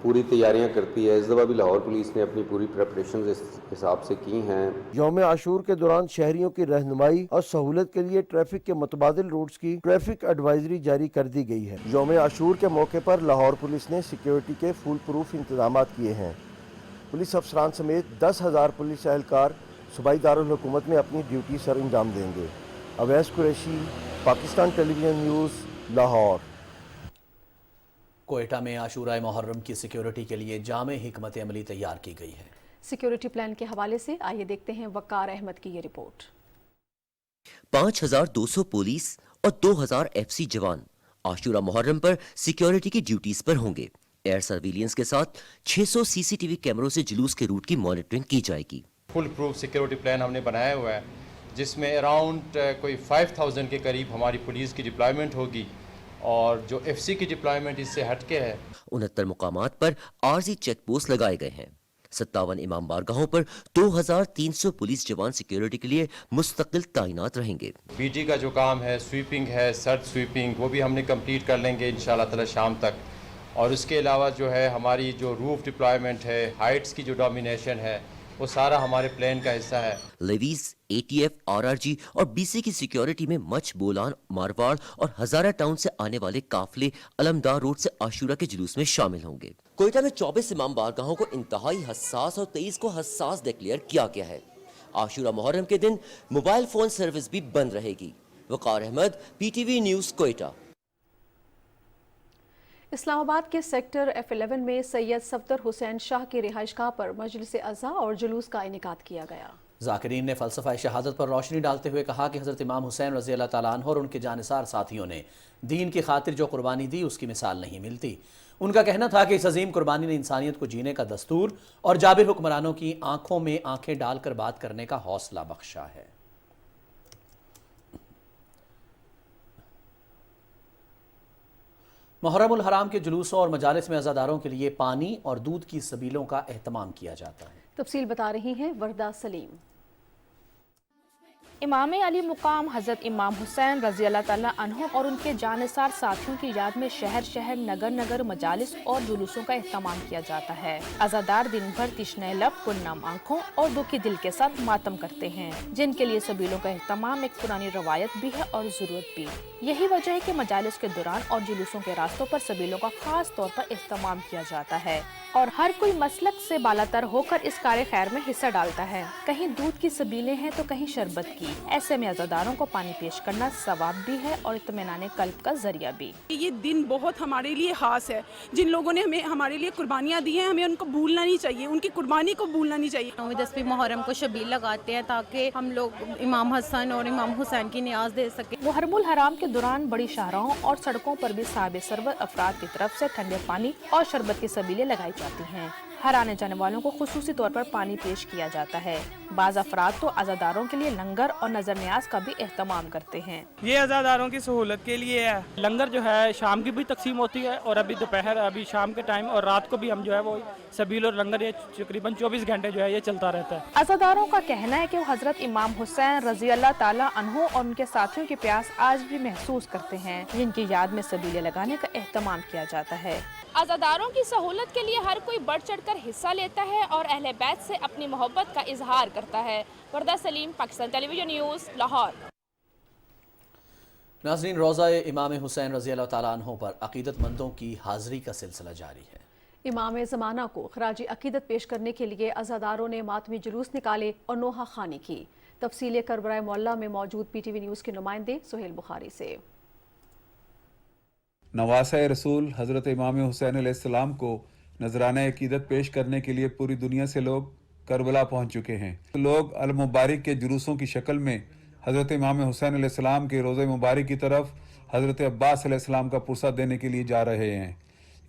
Speaker 23: پوری تیاریاں کرتی ہے۔ اس دفعہ بھی لاہور پولیس نے اپنی پوری پریپریشنز اس حساب سے کی ہیں۔
Speaker 1: یوم عاشور کے دوران شہریوں کی رہنمائی اور سہولت کے لیے ٹریفک کے متبادل روٹس کی ٹریفک ایڈوائزری جاری کر دی گئی ہے۔ یوم عاشور کے موقع پر لاہور پولیس نے سیکیورٹی کے فل پروف انتظامات کیے ہیں۔ پولیس افسران سمیت 10,000 پولیس اہلکار صوبائی دارالحکومت میں اپنی ڈیوٹی سر انجام دیں گے۔ اویس قریشی، پاکستان ٹیلی ویژن نیوز، لاہور۔
Speaker 4: کوئٹہ میں عاشورہ محرم کی سیکیورٹی کے لیے جامع حکمت عملی تیار کی گئی ہے۔
Speaker 3: سیکیورٹی پلان کے حوالے سے آئیے دیکھتے ہیں وقار احمد کی یہ رپورٹ۔
Speaker 24: 5,200 پولیس اور 2,000 ایف سی جوان عاشورہ محرم پر سیکیورٹی کی ڈیوٹیز پر ہوں گے۔ ایئر سرویلنس کے ساتھ 600 سی سی ٹی وی کیمروں سے جلوس کے روٹ کی مانیٹرنگ کی جائے گی۔
Speaker 25: فل پروف سیکیورٹی پلان ہم نے بنایا ہوا ہے، جس میں اراؤنڈ کوئی 5,000 کے قریب ہماری پولیس کی ڈپلائمنٹ ہوگی، اور جو ایف سی کی ڈپلائمنٹ اس سے ہٹ کے ہے۔
Speaker 24: 69 مقامات پر عارضی چیک پوسٹ لگائے گئے ہیں۔ 57 امام بارگاہوں پر 2,300 پولیس جوان سیکیورٹی کے لیے مستقل تعینات رہیں گے۔
Speaker 25: بی ٹی کا جو کام ہے، سویپنگ ہے، سرچ سویپنگ، وہ بھی ہم نے کمپلیٹ کر لیں گے انشاءاللہ تعالی شام تک۔ اور اس کے علاوہ جو ہے ہماری جو روف ڈپلائمنٹ ہے، ہائٹس کی جو ڈومینیشن ہے، وہ سارا ہمارے پلان کا حصہ ہے۔
Speaker 24: Levies, A T F, R R G اور بی سی کی سیکیورٹی میں مچھ، بولان، مارواڑ اور ہزارہ ٹاؤن سے آنے والے قافلے علمدار روڈ سے عاشورہ کے جلوس میں شامل ہوں گے۔ کوئٹہ میں 24 امام بارگاہوں کو انتہائی حساس اور 23 کو حساس ڈکلیئر کیا گیا ہے۔ عاشورہ محرم کے دن موبائل فون سروس بھی بند رہے گی۔ Waqar Ahmed, P T V news, Quetta.
Speaker 3: Islamabad کے سیکٹر F11 میں سید صفدر حسین شاہ کی رہائش گاہ پر مجلس عزا اور جلوس کا انعقاد کیا گیا۔
Speaker 4: ذاکرین نے فلسفہ شہادت پر روشنی ڈالتے ہوئے کہا کہ حضرت امام حسین رضی اللہ تعالیٰ عنہ اور ان کے جانثار ساتھیوں نے دین کی خاطر جو قربانی دی اس کی مثال نہیں ملتی۔ ان کا کہنا تھا کہ اس عظیم قربانی نے انسانیت کو جینے کا دستور اور جابر حکمرانوں کی آنکھوں میں آنکھیں ڈال کر بات کرنے کا حوصلہ بخشا ہے۔ محرم الحرام کے جلوسوں اور مجالس میں عزاداروں کے لیے پانی اور دودھ کی سبیلوں کا اہتمام کیا جاتا ہے۔
Speaker 3: تفصیل بتا رہی ہیں وردہ سلیم۔
Speaker 5: इमाम अली मुकाम हज़रत इमाम हुसैन रज़ी अल्लाह ताला अन्हु और उनके जानिसार साथियों की याद में शहर शहर नगर नगर मजालिस और जुलूसों का एहतमाम किया जाता है। अज़ादार दिन भर तिश्ने लब, गुमनाम आँखों और दुखी दिल के साथ मातम करते हैं, जिनके लिए सबीलों का एहतमाम एक पुरानी रवायत भी है और ज़रूरत भी। यही वजह है कि मजालिस के दौरान और जुलूसों के रास्तों पर सबीलों का खास तौर पर एहतमाम किया जाता है और हर कोई मसलक से बालातर होकर इस कार्य खैर में हिस्सा डालता है। कहीं दूध की सबीलें हैं तो कहीं शरबत की। ऐसे में अज़ादारों को पानी पेश करना सवाब भी है और इत्मीनान कल्ब का जरिया भी।
Speaker 6: ये दिन बहुत हमारे लिए खास है। जिन लोगों ने हमें हमारे लिए कुर्बानियाँ दी हैं, हमें उनको भूलना नहीं चाहिए, उनकी कुर्बानी को भूलना नहीं चाहिए।
Speaker 7: 9-10 मुहर्रम को शबील लगाते हैं ताकि हम लोग इमाम हसन और इमाम हुसैन की नियाज दे सकें।
Speaker 5: मुहर्रमुल हराम के दौरान बड़ी शाहराहों और सड़कों पर भी साहिब सरवत अफराद की तरफ से ठंडे पानी और शरबत की सबीलें लगाई जाती हैं। हर आने जाने वालों को खुसूसी तौर पर पानी पेश किया जाता है। बाज़ अफराद तो अज़ादारों के लिए लंगर और नजर न्याज का भी एहतमाम करते हैं।
Speaker 8: ये अज़ादारों की सहूलत के लिए है। लंगर जो है शाम की भी तकसीम होती है और अभी दोपहर, अभी शाम के टाइम और रात को भी हम जो है वो सबील और लंगर ये तकरीबन 24 घंटे जो है ये चलता रहता है।
Speaker 5: अज़ादारों का कहना है कि वो हज़रत इमाम हुसैन रज़ी अल्लाह ताला अन्हु और उनके साथियों की प्यास आज भी महसूस करते हैं, जिनकी याद में सबीलें लगाने का एहतमाम किया जाता है।
Speaker 10: अज़ादारों की सहूलत के लिए हर कोई बढ़ चढ़कर हिस्सा लेता है और अहले बैत से अपनी मोहब्बत का इजहार करता है। वर्दा सलीम, पाकिस्तान टेलीविजन न्यूज़, लाहौर।
Speaker 4: नाज़रीन, रोज़ा इमाम हुसैन रज़ी अल्लाह ताला अन्हु पर अक़ीदतमंदों की हाज़िरी का सिलसिला जारी है।
Speaker 3: इमाम ज़माना को खराज अक़ीदत पेश करने के लिए अज़ादारों ने मातमी जुलूस निकाले और नोहा खानी की। तफसील करबराए मोहल्ला में मौजूद PTV न्यूज़ के नुमाइंदे सुहेल बुखारी से।
Speaker 26: नवासा रसूल हज़रत इमाम हुसैन अलैहिस्सलाम को नजराना अक़ीदत पेश करने के लिए पूरी दुनिया से लोग करबला पहुंच चुके हैं। लोग अल मुबारक के जुलूसों की शक्ल में हज़रत इमाम हुसैन अलैहिस्सलाम के रोज़े मुबारक की तरफ हज़रत अब्बास अलैहिस्सलाम का पुरसा देने के लिए जा रहे हैं।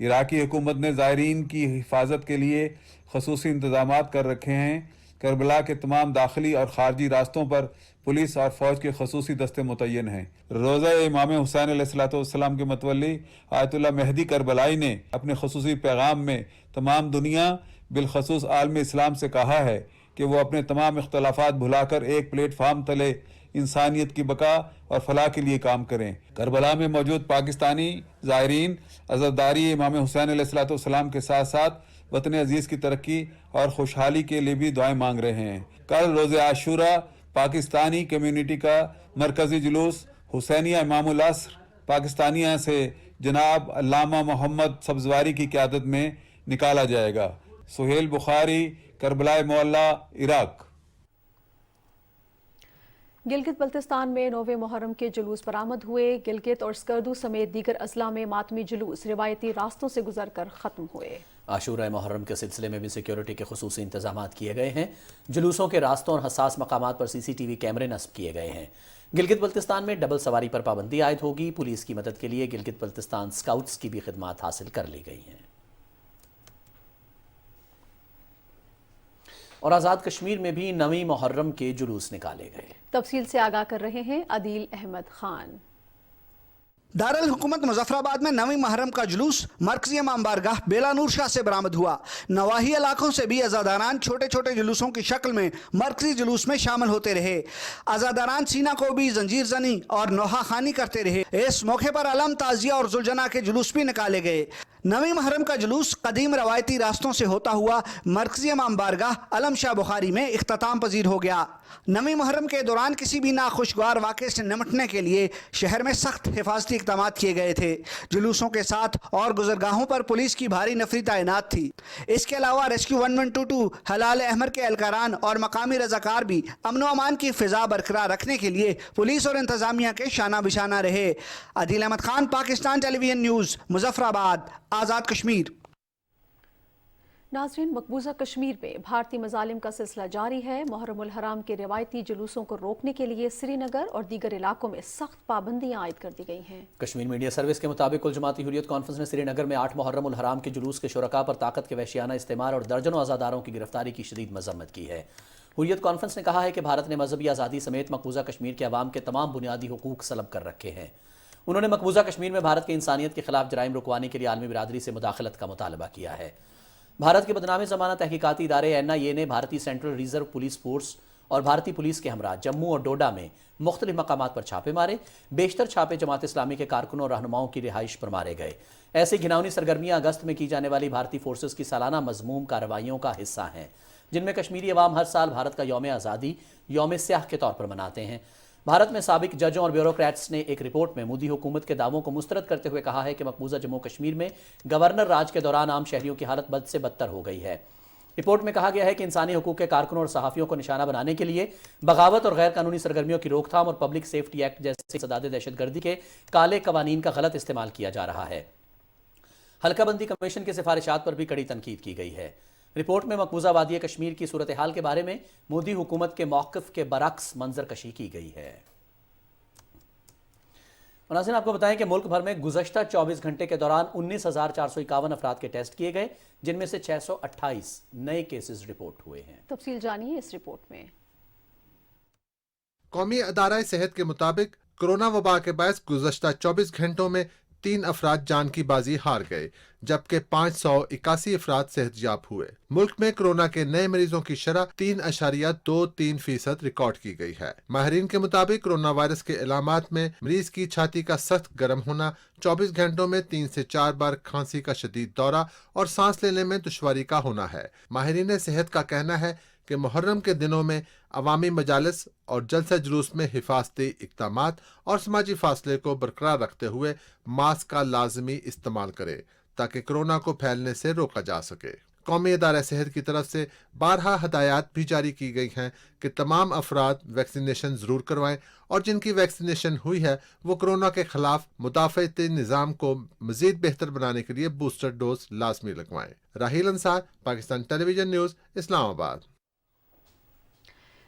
Speaker 26: इराकी हुकूमत ने ज़ायरीन की हिफाजत के लिए ख़ुसूसी इंतज़ाम कर रखे हैं। करबला के तमाम दाखिली और ख़ारजी रास्तों पर पुलिस और फ़ौज के ख़ुसूसी दस्ते मुतय्यन हैं। रोज़ा इमाम हुसैन अलैहिस्सलाम के मतवल्ली आयतुल्लाह मेहदी करबलाई ने अपने ख़ुसूसी पैगाम में तमाम दुनिया बिलखसूस आलम इस्लाम से कहा है कि वो अपने तमाम इख्तलाफात भुलाकर एक प्लेटफार्म तले इंसानियत की बका और फलाह के लिए काम करें। करबला में मौजूद पाकिस्तानी ज़ायरीन अज़ादारी इमाम हुसैन अलैहिस्सलाम के साथ साथ वतन अजीज़ की तरक्की और खुशहाली के लिए भी दुआएं मांग रहे हैं। कल रोज़े आशूरा पाकिस्तानी कम्युनिटी का मरकज़ी जुलूस हुसैनिया इमामुल असर पाकिस्तानिया से जनाब अल्लामा मोहम्मद सब्ज़वारी की क़यादत में निकाला जाएगा। सुहेल बुखारी, करबला मोहल्ला, इराक।
Speaker 3: गिलगित बल्तिस्तान में 9वें मुहर्रम के जुलूस बरामद हुए। गिलगित और स्कर्दू समेत दीगर अजला में मातमी जुलूस रिवायती रास्तों से गुजर कर ख़त्म हुए।
Speaker 4: आशूरा मुहर्रम के सिलसिले में भी सिक्योरिटी के खुसूसी इंतजाम किए गए हैं। जुलूसों के रास्तों और हसास मकामात पर CCTV कैमरे नस्ब किए गए हैं। गिलगित बल्तिस्तान में डबल सवारी पर पाबंदी आयद होगी। पुलिस की मदद के लिए गिलगित बल्तिस्तान स्काउट्स की भी खिदमात हासिल कर ली गई हैं। और आज़ाद कश्मीर में भी 9वीं मुहर्रम के जुलूस निकाले गए।
Speaker 3: तफसील से आगाह कर रहे हैं अदील अहमद खान।
Speaker 27: दारुल हुकूमत मुजफ्फराबाद में 9वीं मुहर्रम का जुलूस मरकज़ी इमाम बारगाह बेलानूर शाह से बरामद हुआ। नवाही इलाकों से भी अज़ादारान छोटे छोटे जुलूसों की शक्ल में मरकज़ी जुलूस में शामिल होते रहे। अज़ादारान सीना को भी जंजीर जनी और नोहा खानी करते रहे। इस मौके पर अलम, ताजिया और जुलजना के जुलूस भी निकाले गए। 9वीं मुहर्रम का जुलूस कदीम रवायती रास्तों से होता हुआ मरकज़ी इमाम बारगाह अलम शाह बुखारी में इख्तिताम पजीर हो गया। 9वीं मुहर्रम के दौरान किसी भी नाखुशगवार वाक़े से निपटने के लिए शहर में सख्त हिफाजती इक़दाम किए गए थे। जुलूसों के साथ और गुजरगाहों पर पुलिस की भारी नफरी तैनात थी। इसके अलावा रेस्क्यू 1122, हलाल अहमर के एहलकारान और मकामी रजाकार भी अमन व अमान की फ़िज़ा बरकरार रखने के लिए पुलिस और इंतज़ामिया के शाना बिशाना रहे। Adeel Ahmad Khan, Pakistan television news, Muzaffarabad, Azad Kashmir.
Speaker 3: नाज़रीन, मकबूजा कश्मीर में भारतीय मज़ालिम का सिलसिला जारी है। मुहर्रमुल हराम के रिवायती जुलूसों को रोकने के लिए श्रीनगर और दीगर इलाकों में सख्त पाबंदियां आयद कर दी गई हैं। कश्मीर
Speaker 4: मीडिया सर्विस के मुताबिक कुल जमाती हुर्रियत कॉन्फ्रेंस ने श्रीनगर में 8 मुहर्रमुल हराम के जुलूस के शुरका पर ताकत के वहशियाना इस्तेमाल और दर्जनों अज़ादारों की गिरफ्तारी की शदीद मजम्मत की है। हुर्रियत कॉन्फ्रेंस ने कहा है कि भारत ने मजहबी आज़ादी समेत मकबूजा कश्मीर के अवाम के तमाम बुनियादी हुकूक सलब कर रखे हैं। उन्होंने मकबूजा कश्मीर में भारत के इंसानियत के खिलाफ जराइम रुकवाने के लिए आलमी बिरादरी से मुदाखलत का मुतालबा किया है। भारत के बदनामी ज़माना तहकीकाती इदारे NIA ने भारतीय सेंट्रल रिजर्व पुलिस फोर्स اور بھارتی پولیس کے ہمراہ جموں اور ڈوڈا میں مختلف مقامات پر چھاپے مارے. بیشتر چھاپے جماعت اسلامی کے کارکنوں اور رہنماؤں کی رہائش پر مارے گئے. ایسی گھناؤنی سرگرمیاں اگست میں کی جانے والی بھارتی فورسز کی سالانہ مذموم کارروائیوں کا حصہ ہیں، جن میں کشمیری عوام ہر سال بھارت کا یوم آزادی یوم سیاہ کے طور پر مناتے ہیں. بھارت میں سابق ججوں اور بیوروکریٹس نے ایک رپورٹ میں مودی حکومت کے دعووں کو مسترد کرتے ہوئے کہا ہے کہ مقبوضہ جموں کشمیر میں گورنر راج کے دوران عام شہریوں کی حالت بد سے بدتر ہو گئی ہے. رپورٹ میں کہا گیا ہے کہ انسانی حقوق کے کارکنوں اور صحافیوں کو نشانہ بنانے کے لیے بغاوت اور غیر قانونی سرگرمیوں کی روک تھام اور پبلک سیفٹی ایکٹ جیسے سداد دہشت گردی کے کالے قوانین کا غلط استعمال کیا جا رہا ہے. حلقہ بندی کمیشن کی سفارشات پر بھی کڑی تنقید کی گئی ہے. رپورٹ میں مقبوضہ وادی کشمیر کی صورتحال کے بارے میں مودی حکومت کے موقف کے برعکس منظر کشی کی گئی ہے. ناظرین، آپ کو بتائیں کہ ملک بھر میں گزشتہ 24 گھنٹے کے دوران 19,451 افراد کے ٹیسٹ کیے گئے، جن میں سے 628 نئے کیسز رپورٹ ہوئے ہیں.
Speaker 3: تفصیل جانیے اس رپورٹ میں.
Speaker 9: قومی ادارہ صحت کے مطابق کورونا وبا کے باعث گزشتہ 24 گھنٹوں میں 3 افراد جان کی بازی ہار گئے، جبکہ 581 افراد صحت یاب ہوئے. ملک میں کورونا کے نئے مریضوں کی شرح 3.23% ریکارڈ کی گئی ہے. ماہرین کے مطابق کورونا وائرس کے علامات میں مریض کی چھاتی کا سخت گرم ہونا، 24 گھنٹوں میں 3 سے 4 بار کھانسی کا شدید دورہ اور سانس لینے میں دشواری کا ہونا ہے. ماہرین صحت کا کہنا ہے کہ محرم کے دنوں میں عوامی مجالس اور جلسہ جلوس میں حفاظتی اقدامات اور سماجی فاصلے کو برقرار رکھتے ہوئے ماسک کا لازمی استعمال کرے تاکہ کورونا کو پھیلنے سے روکا جا سکے. قومی ادارہ صحت کی طرف سے بارہا ہدایات بھی جاری کی گئی ہیں کہ تمام افراد ویکسینیشن ضرور کروائیں اور جن کی ویکسینیشن ہوئی ہے وہ کورونا کے خلاف مدافعتی نظام کو مزید بہتر بنانے کے لیے بوسٹر ڈوز لازمی لگوائیں. راہیل انصار، پاکستان ٹیلی ویژن نیوز، اسلام آباد.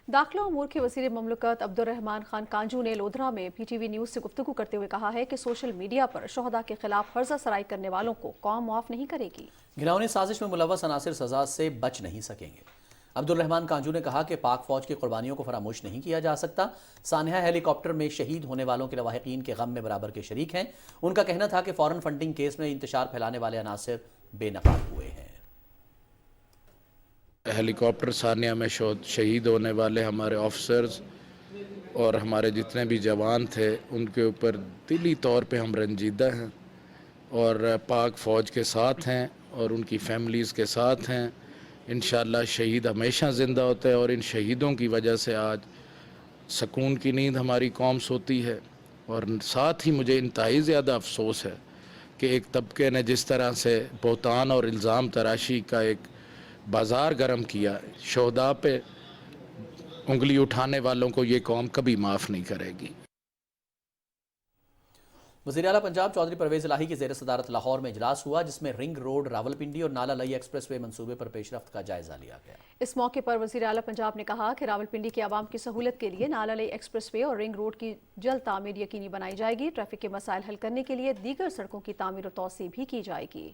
Speaker 3: داخلہ امور کے وزیر مملکت عبد الرحمان خان کانجو نے لودھرا میں پی ٹی وی نیوز سے گفتگو کرتے ہوئے کہا ہے کہ سوشل میڈیا پر شہداء کے خلاف فرضہ سرائی کرنے والوں کو قوم معاف نہیں کرے گی.
Speaker 4: گھناؤنی سازش میں ملوث عناصر سزا سے بچ نہیں سکیں گے. عبد الرحمان کانجو نے کہا کہ پاک فوج کی قربانیوں کو فراموش نہیں کیا جا سکتا. سانحہ ہیلی کاپٹر میں شہید ہونے والوں کے لواحقین کے غم میں برابر کے شریک ہیں. ان کا کہنا تھا کہ فورن فنڈنگ کیس میں انتشار پھیلانے والے عناصر بے نقاب ہوئے ہیں.
Speaker 11: ہیلی کاپٹر سانیہ میں شہید ہونے والے ہمارے آفیسرز اور ہمارے جتنے بھی جوان تھے ان کے اوپر دلی طور پہ ہم رنجیدہ ہیں اور پاک فوج کے ساتھ ہیں اور ان کی فیملیز کے ساتھ ہیں. انشاءاللہ شہید ہمیشہ زندہ ہوتے ہیں اور ان شہیدوں کی وجہ سے آج سکون کی نیند ہماری قوم سوتی ہے. اور ساتھ ہی مجھے انتہائی زیادہ افسوس ہے کہ ایک طبقے نے جس طرح سے بہتان اور الزام تراشی کا ایک بازار گرم کیا، شہداء پہ انگلی اٹھانے والوں کو یہ قوم کبھی معاف نہیں کرے گی.
Speaker 4: وزیر اعلیٰ پنجاب چودھری پرویز الہی کی زیر صدارت لاہور میں اجلاس ہوا، جس میں رنگ روڈ، راولپنڈی اور نالا لئی ایکسپریس وے منصوبے پر پیش رفت کا جائزہ لیا گیا.
Speaker 3: اس موقع پر وزیر اعلیٰ پنجاب نے کہا کہ راولپنڈی کے عوام کی سہولت کے لیے نالا لئی ایکسپریس وے اور رنگ روڈ کی جلد تعمیر یقینی بنائی جائے گی. ٹریفک کے مسائل حل کرنے کے لیے دیگر سڑکوں کی تعمیر و توسیع بھی کی جائے گی.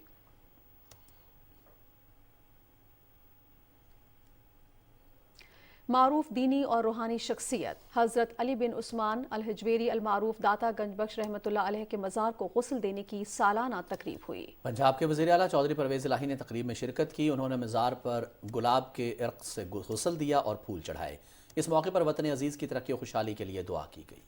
Speaker 3: معروف دینی اور روحانی شخصیت حضرت علی بن عثمان الحجویری المعروف داتا گنج بخش رحمۃ اللہ علیہ کے مزار کو غسل دینے کی سالانہ تقریب ہوئی.
Speaker 4: پنجاب کے وزیر اعلیٰ چودھری پرویز الہی نے تقریب میں شرکت کی. انہوں نے مزار پر گلاب کے عرق سے غسل دیا اور پھول چڑھائے. اس موقع پر وطن عزیز کی ترقی و خوشحالی کے لیے دعا کی گئی.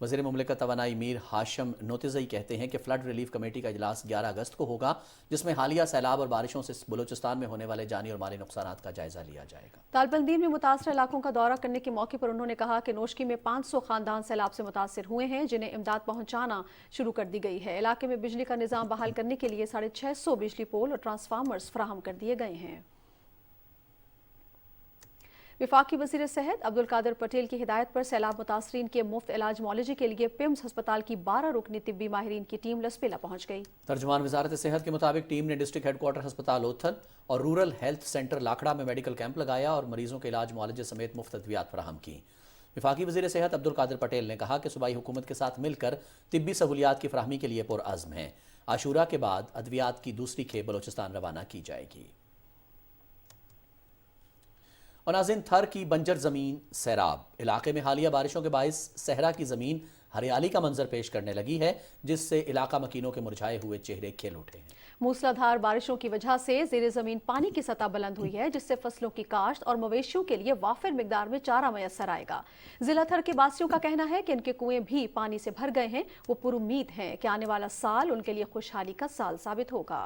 Speaker 4: وزیر مملکت توانائی میر ہاشم نوتزئی کہتے ہیں کہ فلڈ ریلیف کمیٹی کا اجلاس 11 اگست کو ہوگا، جس میں حالیہ سیلاب اور بارشوں سے بلوچستان میں ہونے والے جانی اور مالی نقصانات کا جائزہ لیا جائے گا.
Speaker 3: تالبندین میں متاثرہ علاقوں کا دورہ کرنے کے موقع پر انہوں نے کہا کہ نوشکی میں 500 خاندان سیلاب سے متاثر ہوئے ہیں، جنہیں امداد پہنچانا شروع کر دی گئی ہے. علاقے میں بجلی کا نظام بحال کرنے کے لیے 650 بجلی پول اور ٹرانسفارمرز فراہم کر دیے گئے ہیں. وفاقی وزیر صحت عبد القادر پٹیل کی ہدایت پر سیلاب متاثرین کے مفت علاج معالجے کے لیے پیمز ہسپتال کی 12 رکنی طبی ماہرین کی ٹیم لسپیلا پہنچ گئی.
Speaker 4: ترجمان وزارت صحت کے مطابق ٹیم نے ڈسٹرکٹ ہیڈ کوارٹر ہسپتال اوتھل اور رورل ہیلتھ سینٹر لاکھڑا میں میڈیکل کیمپ لگایا اور مریضوں کے علاج معالجے سمیت مفت ادویات فراہم کی. وفاقی وزیر صحت عبد القادر پٹیل نے کہا کہ صوبائی حکومت کے ساتھ مل کر طبی سہولیات کی فراہمی کے لیے پرعزم ہیں. عاشورہ کے بعد ادویات کی دوسری کھیپ بلوچستان روانہ کی جائے گی. اور ناظرین، تھر کی بنجر زمین سیراب. علاقے میں حالیہ بارشوں کے باعث صحرا کی زمین हरियाली का मंजर पेश करने लगी है, जिससे इलाका मकीनों के मुरझाए हुए चेहरे खिल उठे हैं।
Speaker 3: मूसलाधार बारिशों की वजह से ज़ेरे ज़मीन पानी की सतह बुलंद हुई है, जिससे फसलों की काश्त और मवेशियों के लिए वाफिर मिकदार में चारा मैसर आएगा। जिला थर के वासियों का कहना है कि इनके कुएं भी पानी से भर गए हैं। वो पुरुम्मीद हैं कि आने वाला साल उनके लिए खुशहाली का साल साबित होगा।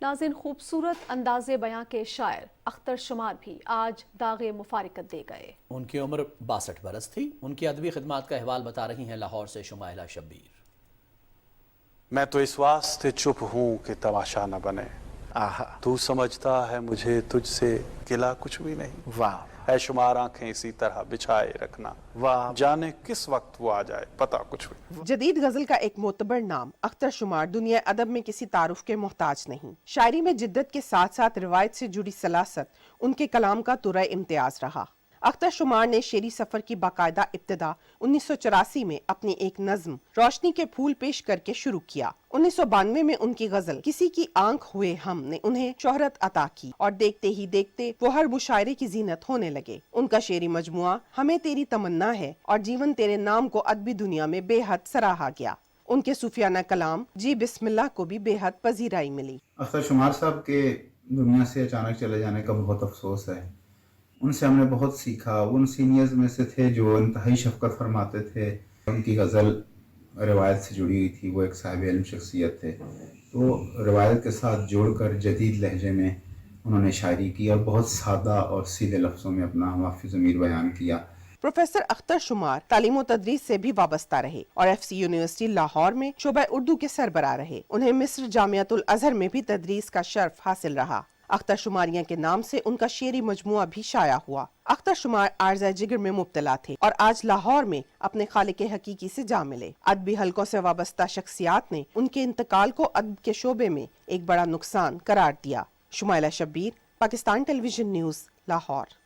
Speaker 3: नाज़रीन, खूबसूरत अंदाज़े बयां के शायर अख्तर शुमार भी आज दागे मुफारिकत दे गए।
Speaker 4: उनकी उम्र 62 बरस थी। उनकी अदबी खिदमात का अहवाल बता रही हैं लाहौर से शुमाइला शब्बीर।
Speaker 12: मैं तो इस वास्ते चुप हूँ कि तमाशा न बने। तू समझता है मुझे तुझसे गिला कुछ भी नहीं। वाह है शुमार आंखें इसी तरह बिछाए रखना, वाह जाने किस वक्त वो आ जाए पता कुछ भी।
Speaker 13: जदीद गजल का एक मोतबर नाम अख्तर शुमार दुनिया अदब में किसी तारुफ के मोहताज नहीं। शायरी में जिद्दत के साथ साथ रिवायत से जुड़ी सलासत उनके कलाम का तुरा इम्तियाज रहा। अख्तर शुमार ने शेरी सफर की बाकायदा इब्तिदा 1984 में अपनी एक नज्म रोशनी के फूल पेश करके शुरू किया। 1992 में उनकी गजल किसी की आंख हुए हम ने उन्हें शोहरत अता की और देखते ही देखते वो हर मुशायरे की जीनत होने लगे। उनका शेरी मजमुआ हमें तेरी तमन्ना है और जीवन तेरे नाम को अदबी दुनिया में बेहद सराहा गया। उनके सूफियाना कलाम जी बिस्मिल्लाह को भी बेहद पजीराई मिली।
Speaker 14: अख्तर शुमार साहब के दुनिया से अचानक चले जाने का बहुत अफसोस है। उनसे हमने बहुत सीखा। उन सीनियर्स में से थे जो इंतहाई शफकत फरमाते थे। उनकी गज़ल रिवायत से जुड़ी हुई थी। वो एक साहिब इल्म शख्सियत थे, तो रिवायत के साथ जोड़कर जदीद लहजे में उन्होंने शायरी की और बहुत सादा और सीधे लफ्ज़ों में अपना माफ़ी ज़मीर बयान किया।
Speaker 13: प्रोफेसर अख्तर शुमार तालीम व तदरीस से भी वाबस्ता रहे और FC यूनिवर्सिटी लाहौर में शोबा उर्दू के सरबराह रहे। उन्हें मिस्र जामियातुल अज़हर में भी तदरीस का शर्फ हासिल रहा। अख्तर शुमारियां के नाम से उनका शेरी मजमुआ भी शाया हुआ। अख्तर शुमार आर्ज़ा जिगर में मुब्तला थे और आज लाहौर में अपने खालिक हकीकी से जा मिले। अदबी हलकों से वाबस्ता शख्सियात ने उनके इंतकाल को अदब के शोबे में एक बड़ा नुकसान करार दिया। Shumaila Shabbir, Pakistan television news, Lahore.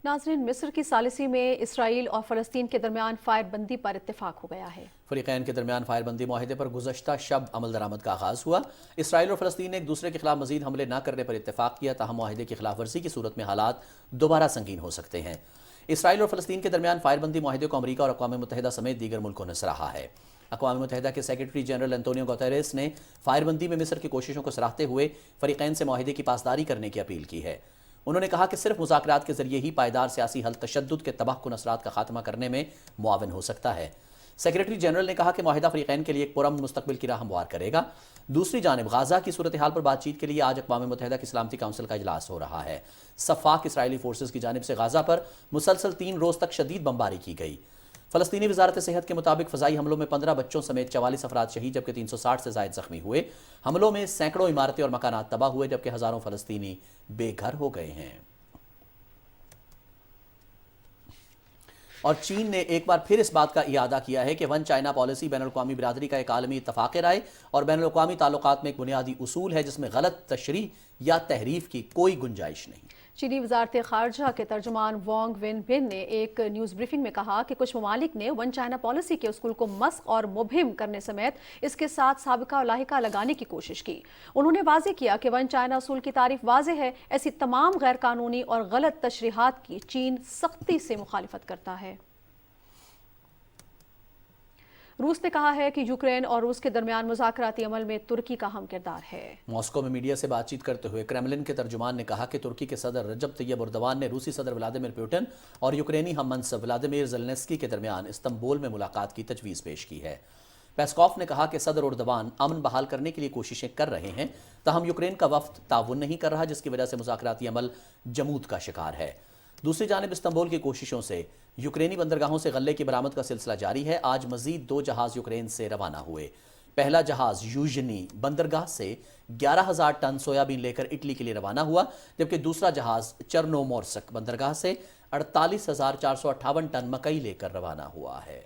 Speaker 3: नाज़रीन, मिस्र की सालिसी में इसराइल और फ़लस्तीन के दरमियान फायरबंदी पर इत्तेफाक हो गया है।
Speaker 4: फ़रीक़ैन के दरमियान फायरबंदी माहिदे पर गुज़श्ता शब अमल दरामद का आगाज़ हुआ। इसराइल और फ़लस्तीन ने एक दूसरे के खिलाफ मज़ीद हमले न करने पर इत्तेफाक किया, ताहम माहिदे की खिलाफ वर्जी की सूरत में हालात दोबारा संगीन हो सकते हैं। इसराइल और फ़लस्तीन के दरमियान फायरबंदी माहिदे को अमरीका और अक़वाम मुत्तहिदा समेत दीगर मुल्कों ने सराहा है। अक़वाम मुत्तहिदा के सेक्रेटरी जनरल एंटोनियो गुतेरेस ने फायरबंदी में मिस्र की कोशिशों को सराहते हुए फ़रीक़ैन से माहिदे की पासदारी करने की अपील की है। उन्होंने कहा कि सिर्फ मुज़ाकरात के जरिए ही पायदार सियासी हल तशद्दुद के तबाहकुन असरात का खात्मा करने में मुआविन हो सकता है। सेक्रेटरी जनरल ने कहा कि माहिदा फ़रीक़ैन के लिए एक पुरअमन मुस्तक़बिल की राह हमवार करेगा। दूसरी जानिब गाज़ा की सूरत हाल पर बातचीत के लिए आज अक़वाम मुत्तहिदा की सलामती काउंसिल का इजलास हो रहा है। सफ़ाक इसराइली फोर्सेस की जानिब से गाज़ा पर मुसलसल 3 रोज़ तक शदीद बमबारी की गई। फ़लस्तीनी वज़ारत सेहत के मुताबिक फ़ज़ाई हमलों में 15 बच्चों समेत 44 अफराद शहीद जबकि 360 से ज़ायद ज़ख्मी हुए। हमलों में सैकड़ों इमारतें और मकानात तबाह हुए जबकि हज़ारों फ़लस्तीनी बेघर हो गए हैं। और चीन ने एक बार फिर इस बात का इयादा किया है कि वन चाइना पॉलिसी बैनुल-अक़वामी बिरादरी का एक आलमी इत्तफ़ाक़ राय और बैनुल-अक़वामी ताल्लुकात में एक बुनियादी उसूल है जिसमें गलत तशरीह या तहरीफ की कोई गुंजाइश नहीं।
Speaker 3: चीनी वज़ारत ख़ारजा के तर्जुमान वांग वेनबिन ने एक न्यूज़ ब्रीफिंग में कहा कि कुछ ममालिक ने वन चाइना पॉलिसी के उसूल को मस्ख़ और मुबहिम करने समेत इसके साथ साबिका और लाहिका लगाने की कोशिश की। उन्होंने वाज़ेह किया कि वन चाइना उसूल की तारीफ वाज़ेह है। ऐसी तमाम गैर कानूनी और गलत तशरीहात की चीन सख्ती से मुखालिफत करता है। रूस ने कहा है कि यूक्रेन और रूस के दरमियान मुज़ाकराती अमल में तुर्की का हम किरदार है।
Speaker 4: मॉस्को में मीडिया से बातचीत करते हुए क्रेमलिन के तर्जुमान ने कहा कि तुर्की के सदर रजब तैयब एर्दोगान ने रूसी सदर व्लादिमीर पुतिन और यूक्रेनी हम मनसब व्लादिमीर ज़ेलेंस्की के दरमियान इस्तंबुल में मुलाकात की तजवीज़ पेश की है। पेस्कॉफ ने कहा कि सदर एर्दोगान अमन बहाल करने के लिए कोशिशें कर रहे हैं, ताहम यूक्रेन का वफ्द ताउन नहीं कर रहा, जिसकी वजह से मुज़ाकराती अमल जमूद का शिकार है। दूसरी जानिब इस्तंबुल की कोशिशों से यूक्रेनी बंदरगाहों से गल्ले की बरामद का सिलसिला जारी है। आज मजीद 2 जहाज़ यूक्रेन से रवाना हुए। पहला जहाज़ यूजनी बंदरगाह से 11,000 टन सोयाबीन लेकर इटली के लिए रवाना हुआ, जबकि दूसरा जहाज़ चर्नोमोर्स्क बंदरगाह से 48,458 टन मकई लेकर रवाना हुआ है।